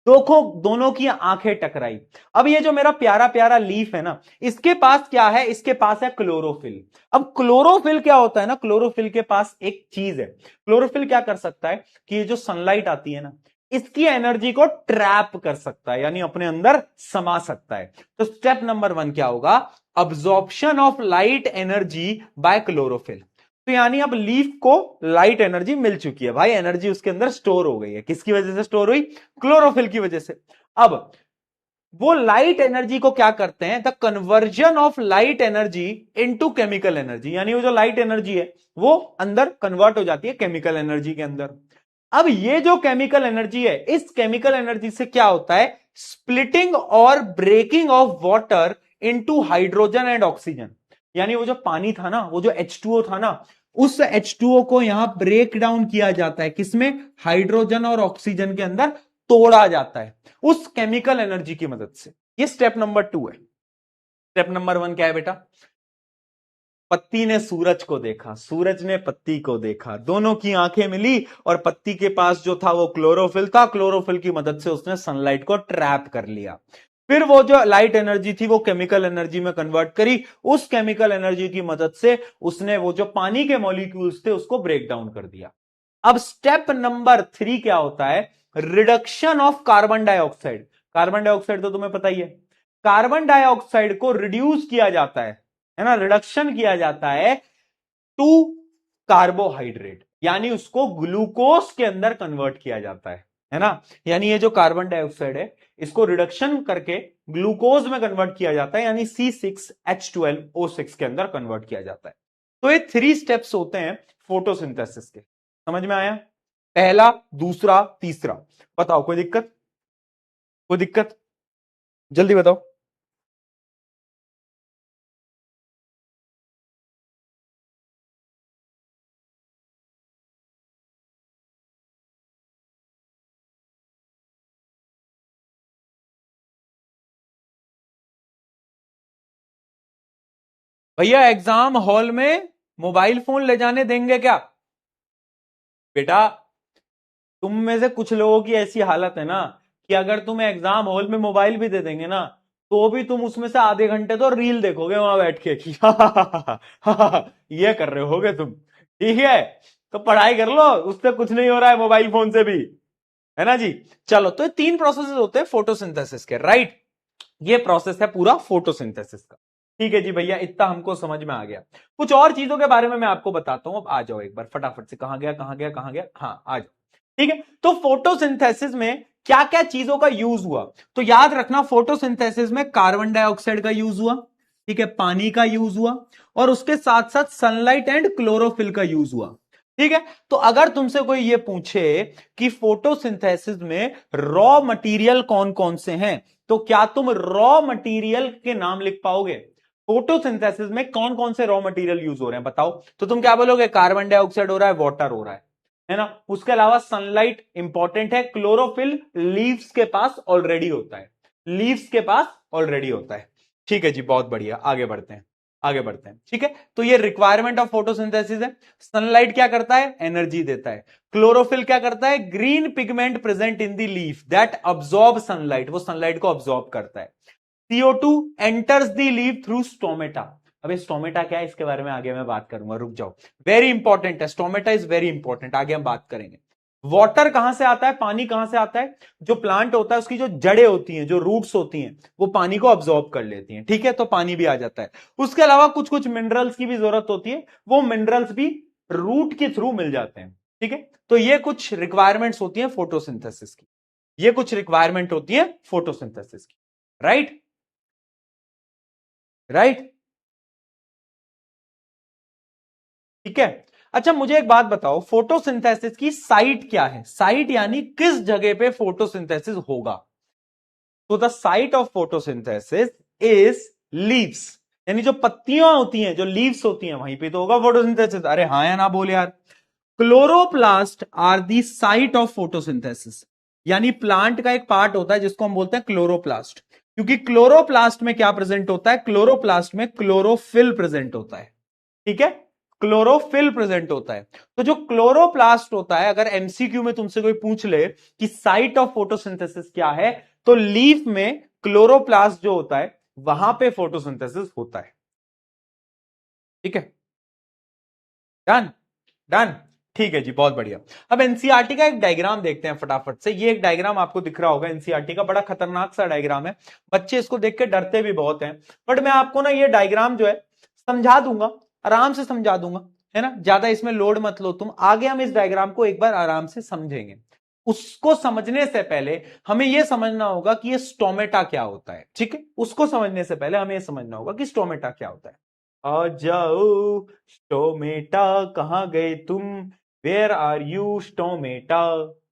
दोनों की आंखें टकराई। अब ये जो मेरा प्यारा प्यारा लीफ है ना, इसके पास क्या है, इसके पास है क्लोरोफिल। अब क्लोरोफिल क्या होता है ना, क्लोरोफिल के पास एक चीज है। क्लोरोफिल क्या कर सकता है कि ये जो सनलाइट आती है ना, इसकी एनर्जी को ट्रैप कर सकता है, यानी अपने अंदर समा सकता है। तो स्टेप नंबर 1 क्या होगा, absorption of light energy by chlorophyll. तो यानी अब लीफ को लाइट एनर्जी मिल चुकी है भाई, एनर्जी उसके अंदर स्टोर हो गई है। किसकी वजह से स्टोर हुई, क्लोरोफिल की वजह से। अब वो लाइट एनर्जी को क्या करते हैं, the conversion of light energy into chemical energy, यानी वो जो लाइट एनर्जी है वो अंदर कन्वर्ट हो जाती है केमिकल एनर्जी के अंदर। अब ये जो केमिकल एनर्जी है, इस केमिकल एनर्जी से क्या होता है, स्प्लिटिंग और breaking of water into hydrogen and oxygen. यानी वो जो पानी था ना, वो जो H2O था ना, उस H2O को यहां ब्रेक डाउन किया जाता है, किसमें, हाइड्रोजन और ऑक्सीजन के अंदर तोड़ा जाता है उस केमिकल एनर्जी की मदद से। ये स्टेप नंबर 2 है। स्टेप नंबर 1 क्या है बेटा, पत्ती ने सूरज को देखा, सूरज ने पत्ती को देखा, दोनों की आंखें मिली, और पत्ती के पास जो था वो क्लोरोफिल था, क्लोरोफिल की मदद से उसने सनलाइट को ट्रैप कर लिया। फिर वो जो लाइट एनर्जी थी वो केमिकल एनर्जी में कन्वर्ट करी, उस केमिकल एनर्जी की मदद से उसने वो जो पानी के मॉलिक्यूल्स थे उसको ब्रेक डाउन कर दिया। अब स्टेप नंबर 3 क्या होता है, reduction of carbon dioxide. Carbon dioxide तो तुम्हें पता ही है, कार्बन डाइऑक्साइड को रिड्यूस किया जाता है ना, रिडक्शन किया जाता है टू कार्बोहाइड्रेट, यानी उसको ग्लूकोज के अंदर कन्वर्ट किया जाता है ना। यानी ये जो कार्बन डाइऑक्साइड है इसको रिडक्शन करके ग्लूकोज में कन्वर्ट किया जाता है, यानी C6H12O6 के अंदर कन्वर्ट किया जाता है। तो ये 3 स्टेप्स होते हैं फोटोसिंथेसिस के। समझ में आया, पहला, दूसरा, तीसरा। बताओ कोई दिक्कत, कोई दिक्कत, जल्दी बताओ। भैया एग्जाम हॉल में मोबाइल फोन ले जाने देंगे क्या, बेटा तुम में से कुछ लोगों की ऐसी हालत है ना कि अगर तुम्हें एग्जाम हॉल में मोबाइल भी दे देंगे ना, तो भी तुम उसमें से आधे घंटे तो रील देखोगे वहां बैठ के कि ये कर रहे होगे तुम। ठीक है, तो पढ़ाई कर लो, उससे कुछ नहीं हो रहा है मोबाइल फोन से भी, है ना जी। चलो, तो ये 3 प्रोसेस होते हैं फोटोसिंथेसिस के, राइट। ये प्रोसेस है पूरा फोटोसिंथेसिस का। ठीक है जी भैया, इतना हमको समझ में आ गया। कुछ और चीजों के बारे में मैं आपको बताता हूं, अब आ जाओ एक बार फटाफट से, कहां गया कहां गया कहां गया, हाँ आ जाओ। ठीक है, तो फोटोसिंथेसिस में क्या क्या चीजों का यूज हुआ, तो याद रखना फोटोसिंथेसिस में कार्बन डाइऑक्साइड का यूज हुआ, ठीक है, पानी का यूज हुआ, और उसके साथ साथ सनलाइट एंड क्लोरोफिल का यूज हुआ। ठीक है। तो अगर तुमसे कोई ये पूछे कि फोटोसिंथेसिस में रॉ मटेरियल कौन कौन से हैं, तो क्या तुम रॉ मटेरियल के नाम लिख पाओगे? फोटोसिंथेसिस में कौन कौन से रॉ मटेरियल यूज हो रहे हैं बताओ, तो तुम क्या बोलोगे? कार्बन डाइऑक्साइड हो रहा है, वाटर हो रहा है ना। उसके अलावा सनलाइट इंपॉर्टेंट है, क्लोरोफिल लीव्स के पास ऑलरेडी होता है, लीव्स के पास ऑलरेडी होता है। ठीक है जी, बहुत बढ़िया, आगे बढ़ते हैं, आगे बढ़ते हैं। ठीक है, तो ये रिक्वायरमेंट ऑफ फोटोसिंथेसिस है। सनलाइट क्या करता है? एनर्जी देता है। क्लोरोफिल क्या करता है? Green pigment present in the leaf that absorb sunlight, वो सनलाइट को अब्सॉर्ब करता है। CO2 enters the leaf through stomata. अबे स्टोमेटा क्या है, इसके बारे में आगे मैं बात करूंगा, रुक जाओ, वेरी इंपॉर्टेंट है, स्टोमेटा इज वेरी इंपॉर्टेंट, आगे हम बात करेंगे। वाटर कहां से आता है? पानी कहां से आता है? जो प्लांट होता है उसकी जो जड़ें होती हैं, जो रूट्स होती हैं, वो पानी को अब्सॉर्ब कर लेती हैं। ठीक है, तो पानी भी आ जाता है। उसके अलावा कुछ कुछ मिनरल्स की भी जरूरत होती है, वो मिनरल्स भी रूट के थ्रू मिल जाते हैं। ठीक है, तो ये कुछ रिक्वायरमेंट्स होती है फोटोसिंथेसिस की, ये कुछ रिक्वायरमेंट होती है फोटोसिंथेसिस की। राइट, राइट, ठीक है। अच्छा मुझे एक बात बताओ, फोटोसिंथेसिस की साइट क्या है? साइट यानी किस जगह पे फोटोसिंथेसिस होगा? तो the site of photosynthesis is leaves, यानी जो पत्तियां होती हैं, जो लीव्स होती हैं, वहीं पे तो होगा फोटोसिंथेसिस। अरे हाँ या ना बोल यार। Chloroplast are the site of photosynthesis, यानी प्लांट का एक पार्ट होता है जिसको हम बोलते हैं क्लोरोप्लास्ट, क्योंकि क्लोरोप्लास्ट में क्या प्रेजेंट होता है? क्लोरोप्लास्ट में क्लोरोफिल प्रेजेंट होता है। ठीक है, क्लोरोफिल प्रेजेंट होता है। तो जो क्लोरोप्लास्ट होता है, अगर एमसीक्यू में तुमसे कोई पूछ ले कि साइट ऑफ फोटोसिंथेसिस क्या है, तो लीफ में क्लोरोप्लास्ट जो होता है वहां पे फोटोसिंथेसिस होता है। ठीक है, डन, डन, ठीक है जी, बहुत बढ़िया। अब एनसीईआरटी का एक डायग्राम देखते हैं फटाफट से। ये एक डायग्राम आपको दिख रहा होगा एनसीईआरटी का, बड़ा खतरनाक सा डायग्राम है, बच्चे इसको देख के डरते भी बहुत हैं, बट मैं आपको ना ये डायग्राम जो है समझा दूंगा, आराम से समझा दूंगा, है ना, ज्यादा इसमें लोड मत लो तुम। आगे हम इस डायग्राम को एक बार आराम से समझेंगे। उसको समझने से पहले हमें यह समझना होगा कि ये स्टोमेटा क्या होता है। ठीक है, उसको समझने से पहले हमें यह समझना होगा कि स्टोमेटा क्या होता है। आ जाओ स्टोमेटा, कहां गए तुम, वेयर आर यू स्टोमेटा।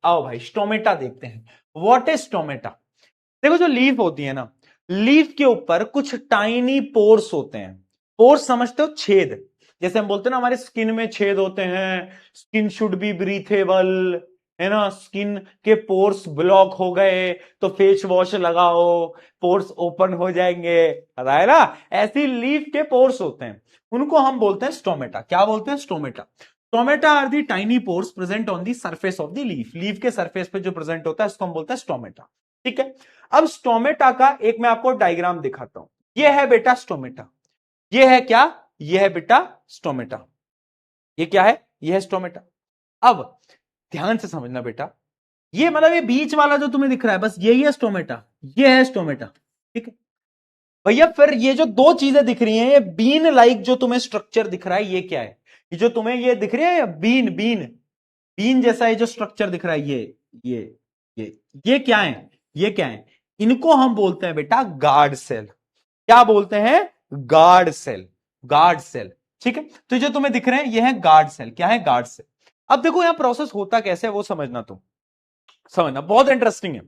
आओ भाई स्टोमेटा देखते हैं, व्हाट इज स्टोमेटा। देखो जो लीफ होती है ना, लीफ के ऊपर कुछ टाइनी पोर्स होते हैं। पोर्स समझते हो? छेद, जैसे हम बोलते हैं ना हमारे स्किन में छेद होते हैं, स्किन शुड बी ब्रीथेबल, है ना, स्किन के पोर्स ब्लॉक हो गए तो फेस वॉश लगाओ, पोर्स ओपन हो जाएंगे, पता है ना। ऐसी लीफ के पोर्स होते हैं, उनको हम बोलते हैं स्टोमेटा। क्या बोलते हैं? Stomata. Stomata are the tiny pores present on the surface of the leaf, leaf के सरफेस पे जो प्रेजेंट होता है उसको हम बोलते हैं स्टोमेटा। ठीक है, अब स्टोमेटा का एक मैं आपको डायग्राम दिखाता हूं। यह है बेटा स्टोमेटा, यह है क्या? यह है बेटा स्टोमेटा। ये क्या है? यह है स्टोमेटा। अब ध्यान से समझना बेटा, ये मतलब ये बीच वाला जो तुम्हें दिख रहा है बस यही है स्टोमेटा, ये है स्टोमेटा। ठीक है भैया, फिर ये जो दो चीजें दिख रही हैं, ये बीन लाइक जो तुम्हें स्ट्रक्चर दिख रहा है, ये क्या है? ये जो तुम्हें ये दिख रही है बीन, बीन, बीन जैसा ये जो स्ट्रक्चर दिख रहा है, ये ये क्या है? ये क्या है? इनको हम बोलते हैं बेटा गार्ड सेल। क्या बोलते हैं? Guard cell, guard cell. ठीक है, तो जो तुम्हें दिख रहे हैं ये है गार्ड सेल। क्या है? Guard cell. अब देखो यहां प्रोसेस होता कैसे है वो समझना, तुम समझना, बहुत इंटरेस्टिंग है।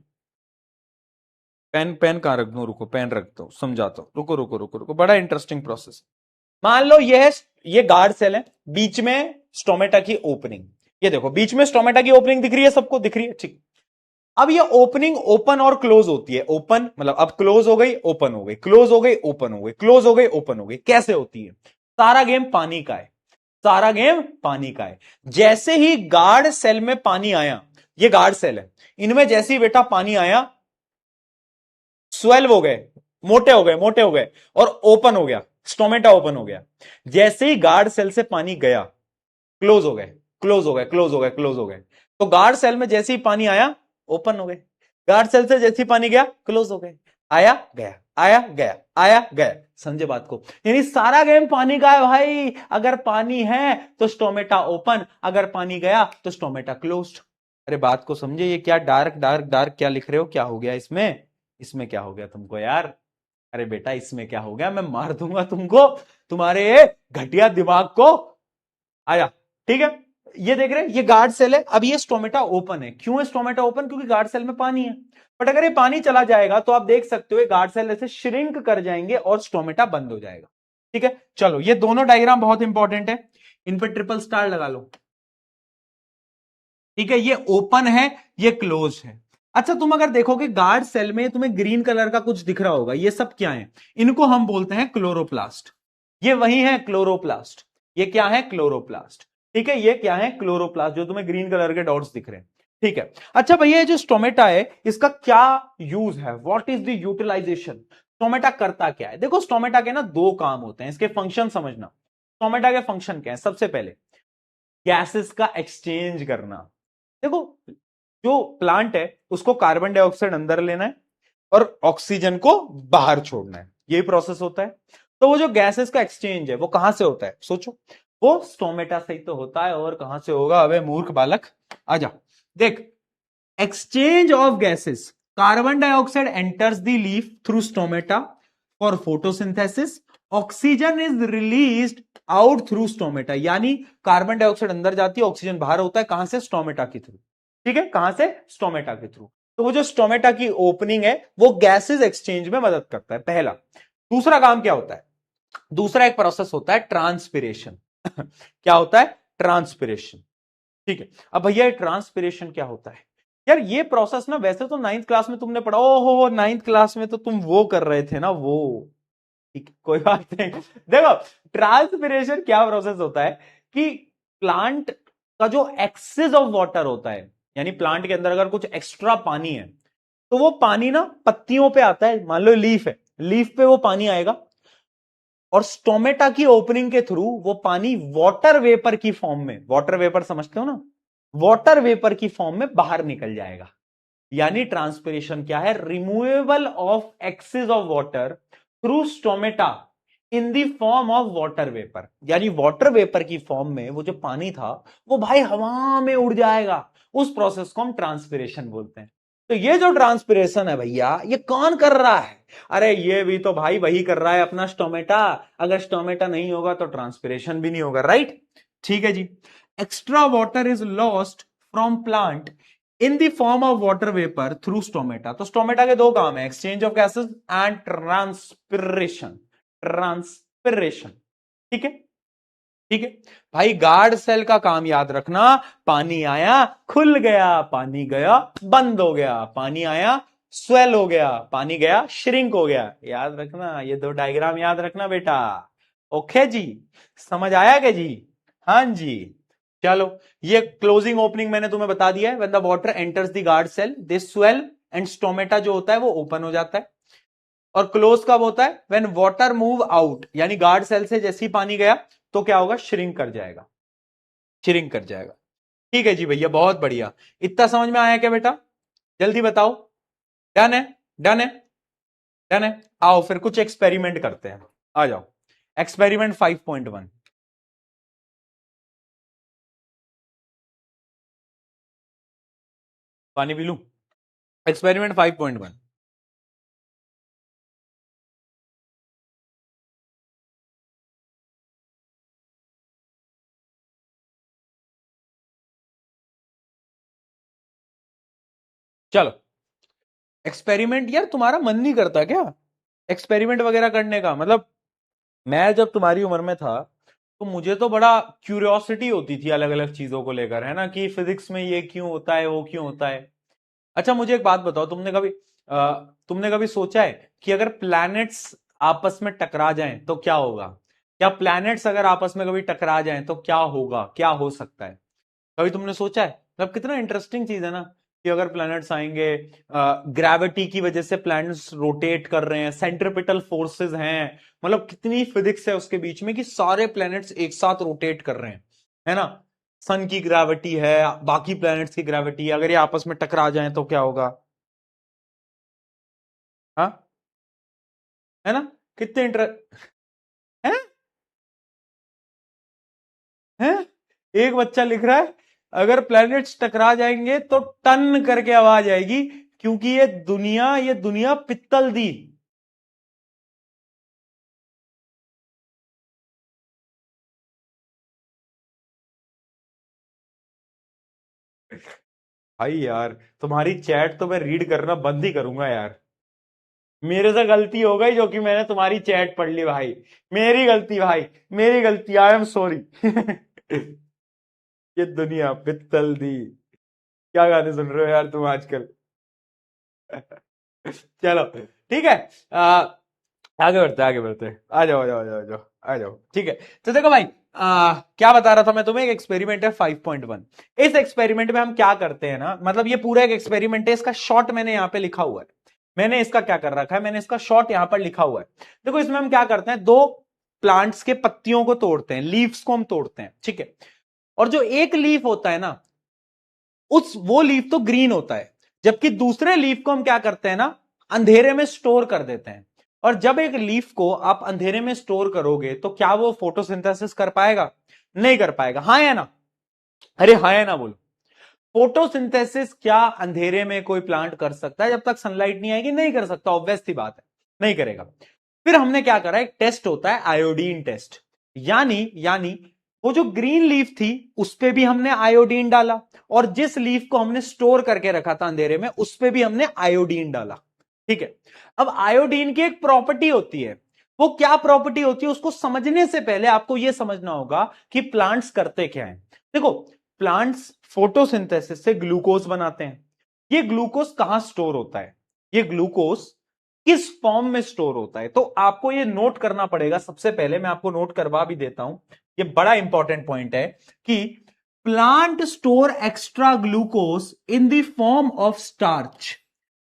पेन, पेन कहां रख दूं? रुको, पेन रख दो, समझाता हूं, रुको रुको रुको रुको, बड़ा इंटरेस्टिंग प्रोसेस। मान लो ये गार्ड सेल है, बीच में स्टोमेटा की ओपनिंग, ये देखो बीच में स्टोमेटा की ओपनिंग दिख रही है, सबको दिख रही है। ठीक, अब ये ओपनिंग ओपन और क्लोज होती है। ओपन मतलब अब क्लोज हो गई, ओपन हो गई, क्लोज हो गई, ओपन हो गई, क्लोज हो गई, ओपन हो गई। कैसे होती है? सारा गेम पानी का है, सारा गेम पानी का है। जैसे ही गार्ड सेल में पानी आया, ये गार्ड सेल है, इनमें जैसे ही बेटा पानी आया, स्वेल्व हो गए, मोटे हो गए, मोटे हो गए, और ओपन हो गया, स्टोमेटा ओपन हो गया। जैसे ही गार्ड सेल से पानी गया, क्लोज हो गए, क्लोज हो गए, क्लोज हो गए, क्लोज हो गए। तो गार्ड सेल में जैसे ही पानी आया, ओपन हो गए, गार्ड सेल से जैसे ही पानी गया, क्लोज हो गए। आया गया, आया गया, आया गया। समझे बात को? यानी सारा गेम पानी का है भाई। अगर पानी है तो स्टोमेटा ओपन, अगर पानी गया तो स्टोमेटा क्लोज्ड। अरे बात को समझे, ये क्या डार्क डार्क डार्क क्या लिख रहे हो? क्या हो गया इसमें? इसमें क्या हो गया तुमको यार? अरे बेटा इसमें क्या हो गया? मैं मार दूंगा तुमको, तुम्हारे घटिया दिमाग को। आया, ठीक है। ये देख रहे हैं, ये गार्ड सेल है, अब ये स्टोमेटा ओपन है। क्यों है स्टोमेटा ओपन? क्योंकि गार्ड सेल में पानी है। बट अगर ये पानी चला जाएगा तो आप देख सकते हो ये गार्ड सेल ऐसे श्रिंक कर जाएंगे और स्टोमेटा बंद हो जाएगा। ठीक है, चलो ये दोनों डायग्राम बहुत इंपॉर्टेंट है, इन पर ट्रिपल स्टार लगा लो। ठीक है, ये ओपन है, ये क्लोज है। अच्छा, तुम अगर देखोगे गार्ड सेल में तुम्हें ग्रीन कलर का कुछ दिख रहा होगा, ये सब क्या है? इनको हम बोलते हैं क्लोरोप्लास्ट। ये वही है क्लोरोप्लास्ट। ये क्या है? क्लोरोप्लास्ट। ठीक है, ये क्या है? क्लोरोप्लास्ट, जो तुम्हें ग्रीन कलर के डॉट्स दिख रहे हैं। ठीक है, अच्छा भैया, ये जो स्टोमेटा है इसका क्या यूज है? What is the utilisation? Stomata करता क्या है? देखो, स्टोमेटा के ना दो काम होते हैं, इसके फंक्शन समझना। स्टोमेटा के फंक्शन क्या है? सबसे पहले गैसेस का एक्सचेंज करना। देखो, जो प्लांट है उसको कार्बन डाइऑक्साइड अंदर लेना है और ऑक्सीजन को बाहर छोड़ना है, यही प्रोसेस होता है। तो वो जो गैसेस का एक्सचेंज है वो कहां से होता है? सोचो, वो स्टोमेटा से ही तो होता है, और कहां से होगा? अबे मूर्ख बालक, आजा देख। Exchange of gases, carbon dioxide enters the leaf through stomata for photosynthesis, oxygen is released out through stomata. यानी कार्बन डाइऑक्साइड अंदर जाती है, ऑक्सीजन बाहर होता है, कहां से? स्टोमेटा के थ्रू। ठीक है, कहां से? स्टोमेटा के थ्रू। तो वो जो स्टोमेटा की ओपनिंग है वो गैसेस एक्सचेंज में मदद करता है, पहला। दूसरा काम क्या होता है? दूसरा एक प्रोसेस होता है ट्रांसपिरेशन। क्या होता है? ट्रांसपिरेशन। ठीक है, अब भैया ट्रांसपिरेशन क्या होता है? यार ये प्रोसेस ना वैसे तो नाइन्थ क्लास में तुमने पढ़ा, ओहो नाइन्थ क्लास में तो तुम वो कर रहे थे ना, वो ठीक, कोई बात नहीं। देखो, ट्रांसपिरेशन क्या प्रोसेस होता है कि प्लांट का जो एक्सेस ऑफ वाटर होता है, यानी प्लांट के अंदर अगर कुछ एक्स्ट्रा पानी है तो वो पानी ना पत्तियों पे आता है। मान लो लीफ है, लीफ पे वो पानी आएगा और स्टोमेटा की ओपनिंग के थ्रू वो पानी वाटर वेपर की फॉर्म में, वाटर वेपर समझते हो ना, वाटर वेपर की फॉर्म में बाहर निकल जाएगा। यानी ट्रांसपिरेशन क्या है? Removable of excess of water through stomata in the form of water vapour. यानी वाटर वेपर की फॉर्म में वो जो पानी था वो भाई हवा में उड़ जाएगा। उस प्रोसेस को हम ट्रांसपिरेशन बोलते हैं। तो ये जो ट्रांसपिरेशन है भैया, ये कौन कर रहा है? अरे ये भी तो भाई वही कर रहा है, अपना स्टोमेटा। अगर स्टोमेटा नहीं होगा तो ट्रांसपिरेशन भी नहीं होगा, राइट? ठीक है जी। Extra water is lost from plant in the form of water vapour through stomata. तो स्टोमेटा के दो काम है, exchange of gases and transpiration. Transpiration. ठीक है, ठीक है भाई। गार्ड सेल का काम याद रखना, पानी आया खुल गया, पानी गया बंद हो गया, पानी आया स्वेल हो गया, पानी गया श्रिंक हो गया। याद रखना, ये दो डायग्राम याद रखना बेटा। ओके जी, समझ आया क्या जी? हाँ जी। चलो, ये क्लोजिंग ओपनिंग मैंने तुम्हें बता दिया है। When the water enters the guard cell they swell and stomata जो होता है वो ओपन हो जाता है। और क्लोज कब होता है? व्हेन वाटर मूव आउट, यानी गार्ड सेल से जैसे ही पानी गया तो क्या होगा? श्रिंक कर जाएगा, श्रिंक कर जाएगा। ठीक है जी भैया, बहुत बढ़िया। इतना समझ में आया क्या बेटा? जल्दी बताओ। डन है? डन है? डन है? आओ फिर कुछ एक्सपेरिमेंट करते हैं, आ जाओ। एक्सपेरिमेंट 5.1। पानी पी लूं? एक्सपेरिमेंट 5.1। चलो, एक्सपेरिमेंट यार तुम्हारा मन नहीं करता क्या एक्सपेरिमेंट वगैरह करने का? मतलब मैं जब तुम्हारी उम्र में था तो मुझे तो बड़ा क्यूरियोसिटी होती थी अलग अलग चीजों को लेकर, है ना, कि फिजिक्स में ये क्यों होता है, वो क्यों होता है। अच्छा मुझे एक बात बताओ, तुमने कभी सोचा है कि अगर प्लैनेट्स आपस में टकरा जाएं तो क्या होगा? क्या प्लैनेट्स अगर आपस में कभी टकरा जाएं तो क्या होगा, क्या हो सकता है? कभी तुमने सोचा है? मतलब कितना इंटरेस्टिंग चीज है ना, कि अगर प्लैनेट्स आएंगे, ग्रेविटी की वजह से प्लैनेट्स रोटेट कर रहे हैं, सेंट्रिपिटल फोर्सेस हैं, मतलब कितनी फिजिक्स है उसके बीच में कि सारे प्लैनेट्स एक साथ रोटेट कर रहे हैं, है ना। सन की ग्रेविटी है, बाकी प्लैनेट्स की ग्रेविटी है, अगर ये आपस में टकरा जाएं तो क्या होगा? हाँ, है ना, कितने है, है? एक बच्चा लिख रहा है अगर प्लैनेट्स टकरा जाएंगे तो टन करके आवाज आएगी, क्योंकि ये दुनिया पित्तल दी। भाई यार, तुम्हारी चैट तो मैं रीड करना बंद ही करूंगा यार। मेरे से गलती हो गई जो कि मैंने तुम्हारी चैट पढ़ ली भाई। मेरी गलती भाई, मेरी गलती, आई एम सॉरी। ये दुनिया पित्तल दी। क्या गाने सुन रहे हो यार तुम आजकल? चलो ठीक है। आ, आगे बढ़ते आगे बढ़ते, आ जाओ आ जाओ आ जाओ आ जाओ आ जाओ। ठीक है, तो देखो भाई, क्या बता रहा था मैं तुम्हें, एक एक्सपेरिमेंट है 5.1। इस एक्सपेरिमेंट में हम क्या करते हैं ना, मतलब ये पूरा एक एक्सपेरिमेंट है, इसका शॉर्ट मैंने यहां पे लिखा हुआ है। मैंने इसका क्या कर रखा है, मैंने इसका शॉर्ट यहां पर लिखा हुआ है। देखो इसमें हम क्या करते हैं, दो प्लांट्स के पत्तियों को तोड़ते हैं, लीव्स को हम तोड़ते हैं, ठीक है। और जो एक लीफ होता है ना, उस वो लीफ तो ग्रीन होता है, जबकि दूसरे लीफ को हम क्या करते हैं ना, अंधेरे में स्टोर कर देते हैं। और जब एक लीफ को आप अंधेरे में स्टोर करोगे तो क्या वो फोटोसिंथेसिस कर पाएगा? नहीं कर पाएगा, हाँ या ना? अरे हाँ या ना बोलो। फोटोसिंथेसिस क्या अंधेरे में कोई प्लांट कर सकता है? जब तक सनलाइट नहीं आएगी नहीं कर सकता, ऑब्वियस सी बात है, नहीं करेगा। फिर हमने क्या करा, एक टेस्ट होता है आयोडीन टेस्ट। यानी वो जो ग्रीन लीफ थी उस पे भी हमने आयोडीन डाला, और जिस लीफ को हमने स्टोर करके रखा था अंधेरे में उस पे भी हमने आयोडीन डाला, ठीक है। अब आयोडीन की एक प्रॉपर्टी होती है, वो क्या प्रॉपर्टी होती है उसको समझने से पहले आपको यह समझना होगा कि प्लांट्स करते क्या है। देखो, प्लांट्स फोटोसिंथेसिस से ग्लूकोज बनाते हैं। ये ग्लूकोज कहां स्टोर होता है, ये ग्लूकोज किस फॉर्म में स्टोर होता है, तो आपको ये नोट करना पड़ेगा। सबसे पहले मैं आपको नोट करवा भी देता हूं, ये बड़ा इंपॉर्टेंट पॉइंट है कि plant store extra glucose in the form of starch.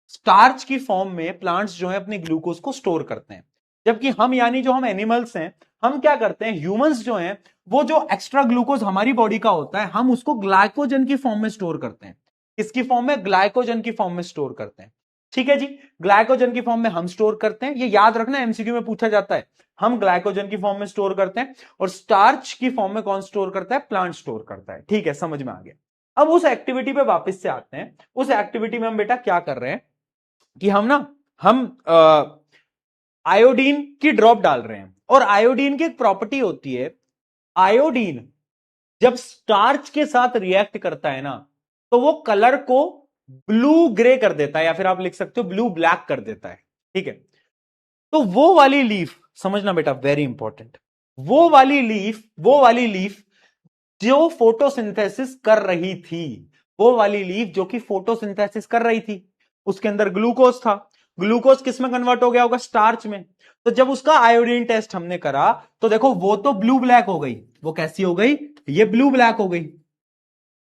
Starch की फॉर्म में प्लांट्स जो है अपने ग्लूकोज को स्टोर करते हैं, जबकि हम, यानी जो हम एनिमल्स हैं, हम क्या करते हैं, ह्यूमंस जो हैं, वो जो एक्स्ट्रा ग्लूकोज हमारी बॉडी का होता है हम उसको ग्लाइकोजन की फॉर्म में स्टोर करते हैं। किसकी फॉर्म में? ग्लाइकोजन की फॉर्म में स्टोर करते हैं, ठीक है जी। ग्लाइकोजन की फॉर्म में हम स्टोर करते हैं, ये याद रखना, एमसीक्यू में पूछा जाता है। हम ग्लाइकोजन की फॉर्म में स्टोर करते हैं, और स्टार्च की फॉर्म में कौन स्टोर करता है? प्लांट स्टोर करता है, ठीक है, समझ में आ गया। अब उस एक्टिविटी पे वापस से आते हैं। उस एक्टिविटी में हम बेटा क्या कर रहे हैं कि हम आयोडीन की ड्रॉप डाल रहे हैं, और आयोडीन की एक प्रॉपर्टी होती है, आयोडीन जब स्टार्च के साथ रिएक्ट करता है ना, तो वो कलर को ब्लू ग्रे कर देता है, या फिर आप लिख सकते हो ब्लू ब्लैक कर देता है, ठीक है। तो वो वाली लीफ समझना बेटा, वेरी इंपॉर्टेंट, वो वाली लीफ जो फोटोसिंथेसिस कर रही थी, वो वाली लीफ जो कि फोटोसिंथेसिस कर रही थी, उसके अंदर ग्लूकोज था। ग्लूकोज किस में कन्वर्ट हो गया होगा? स्टार्च में। तो जब उसका आयोडीन टेस्ट हमने करा तो देखो वो तो ब्लू ब्लैक हो गई। वो कैसी हो गई? ये ब्लू ब्लैक हो गई,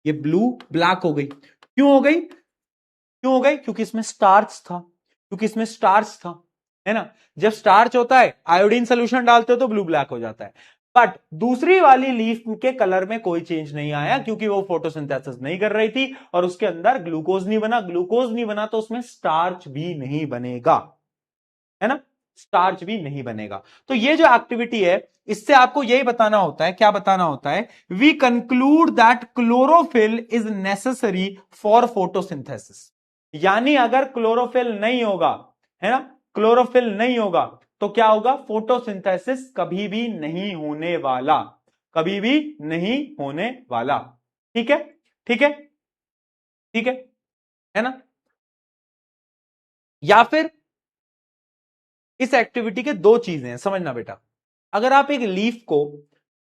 ये ब्लू ब्लैक हो गई। क्यों हो गई? क्यों हो गई? क्योंकि इसमें स्टार्च था, क्योंकि इसमें स्टार्च था, है ना। जब स्टार्च होता है, आयोडीन सोल्यूशन डालते हो तो ब्लू ब्लैक हो जाता है। बट दूसरी वाली लीफ के कलर में कोई चेंज नहीं आया, क्योंकि वो फोटोसिंथेसिस नहीं कर रही थी और उसके अंदर ग्लूकोज नहीं बना। ग्लूकोज नहीं बना तो उसमें स्टार्च भी नहीं बनेगा, है ना, स्टार्च भी नहीं बनेगा। तो ये जो एक्टिविटी है, इससे आपको यही बताना होता है, क्या बताना होता है, we conclude that chlorophyll is necessary for photosynthesis. यानी अगर क्लोरोफिल नहीं होगा, है ना, क्लोरोफिल नहीं होगा तो क्या होगा? फोटोसिंथेसिस कभी भी नहीं होने वाला, कभी भी नहीं होने वाला, ठीक है, ठीक है, ठीक है ना। या फिर इस एक्टिविटी के दो चीजें हैं, समझना बेटा। अगर आप एक लीफ को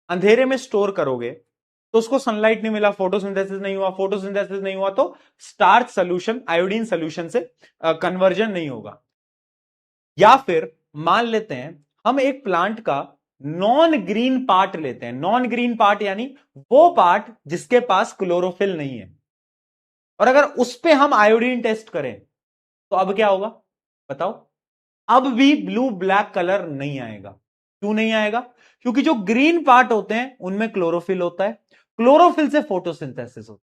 अंधेरे में स्टोर करोगे तो उसको सनलाइट नहीं मिला, फोटोसिंथेसिस नहीं हुआ, फोटोसिंथेसिस नहीं हुआ तो स्टार्च सोल्यूशन, आयोडीन सोल्यूशन से कन्वर्जन नहीं होगा। या फिर मान लेते हैं हम एक प्लांट का नॉन ग्रीन पार्ट लेते हैं, नॉन ग्रीन पार्ट यानी वो पार्ट जिसके पास क्लोरोफिल नहीं है, और अगर उस पे हम आयोडीन टेस्ट करें तो अब क्या होगा बताओ? अब भी ब्लू ब्लैक कलर नहीं आएगा। क्यों नहीं आएगा? क्योंकि जो ग्रीन पार्ट होते हैं उनमें क्लोरोफिल होता है, क्लोरोफिल से फोटोसिंथेसिस होता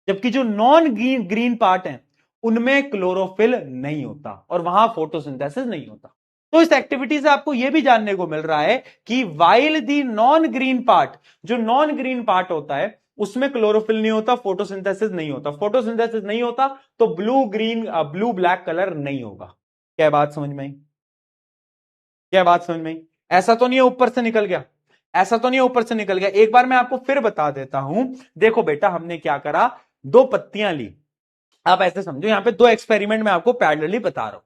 है, जबकि जो नॉन ग्रीन ग्रीन पार्ट है उनमें क्लोरोफिल नहीं होता और वहां फोटोसिंथेसिस नहीं होता। तो इस एक्टिविटी से आपको यह भी जानने को मिल रहा है कि while the non green part, जो नॉन ग्रीन पार्ट होता है उसमें क्लोरोफिल नहीं होता, फोटोसिंथेसिस नहीं होता, फोटोसिंथेसिस नहीं होता तो blue green blue black colour नहीं होगा। क्या बात समझ में आई? क्या बात समझ में आई? ऐसा तो नहीं है ऊपर से निकल गया, ऐसा तो नहीं है ऊपर से निकल गया। एक बार मैं आपको फिर बता देता हूं। देखो बेटा, हमने क्या करा, दो पत्तियां ली, आप ऐसे समझो, यहां पे दो एक्सपेरिमेंट मैं आपको पैरेलली बता रहा हूं।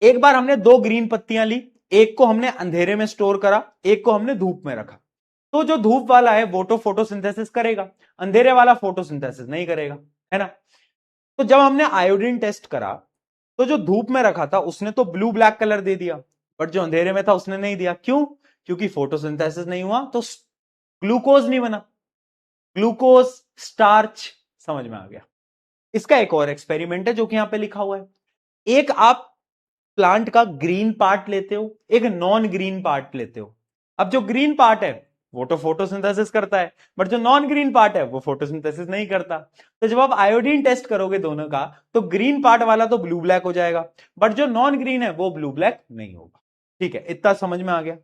एक बार हमने दो ग्रीन पत्तियां ली, एक को हमने अंधेरे में स्टोर करा, एक को हमने धूप में रखा। तो जो धूप वाला है वो तो फोटोसिंथेसिस करेगा, अंधेरे वाला फोटोसिंथेसिस नहीं करेगा, है ना। तो जब हमने आयोडीन टेस्ट करा, तो जो धूप में रखा था उसने तो ब्लू ब्लैक कलर दे दिया, बट जो अंधेरे में था उसने नहीं दिया। क्यों? क्योंकि फोटोसिंथेसिस नहीं हुआ, तो ग्लूकोज नहीं बना, ग्लूकोज स्टार्च। समझ में आ गया। इसका एक और एक्सपेरिमेंट है जो कि यहां पे लिखा हुआ है। एक आप प्लांट का ग्रीन पार्ट लेते हो, एक नॉन ग्रीन पार्ट लेते हो। अब जो ग्रीन पार्ट है वो तो फोटोसिंथेसिस करता है, बट जो नॉन ग्रीन पार्ट है वो फोटोसिंथेसिस नहीं करता। तो जब आप आयोडीन टेस्ट करोगे दोनों का, तो ग्रीन पार्ट वाला तो ब्लू ब्लैक हो जाएगा, बट जो नॉन ग्रीन है वो ब्लू ब्लैक नहीं होगा। ठीक है, इतना समझ में आ गया?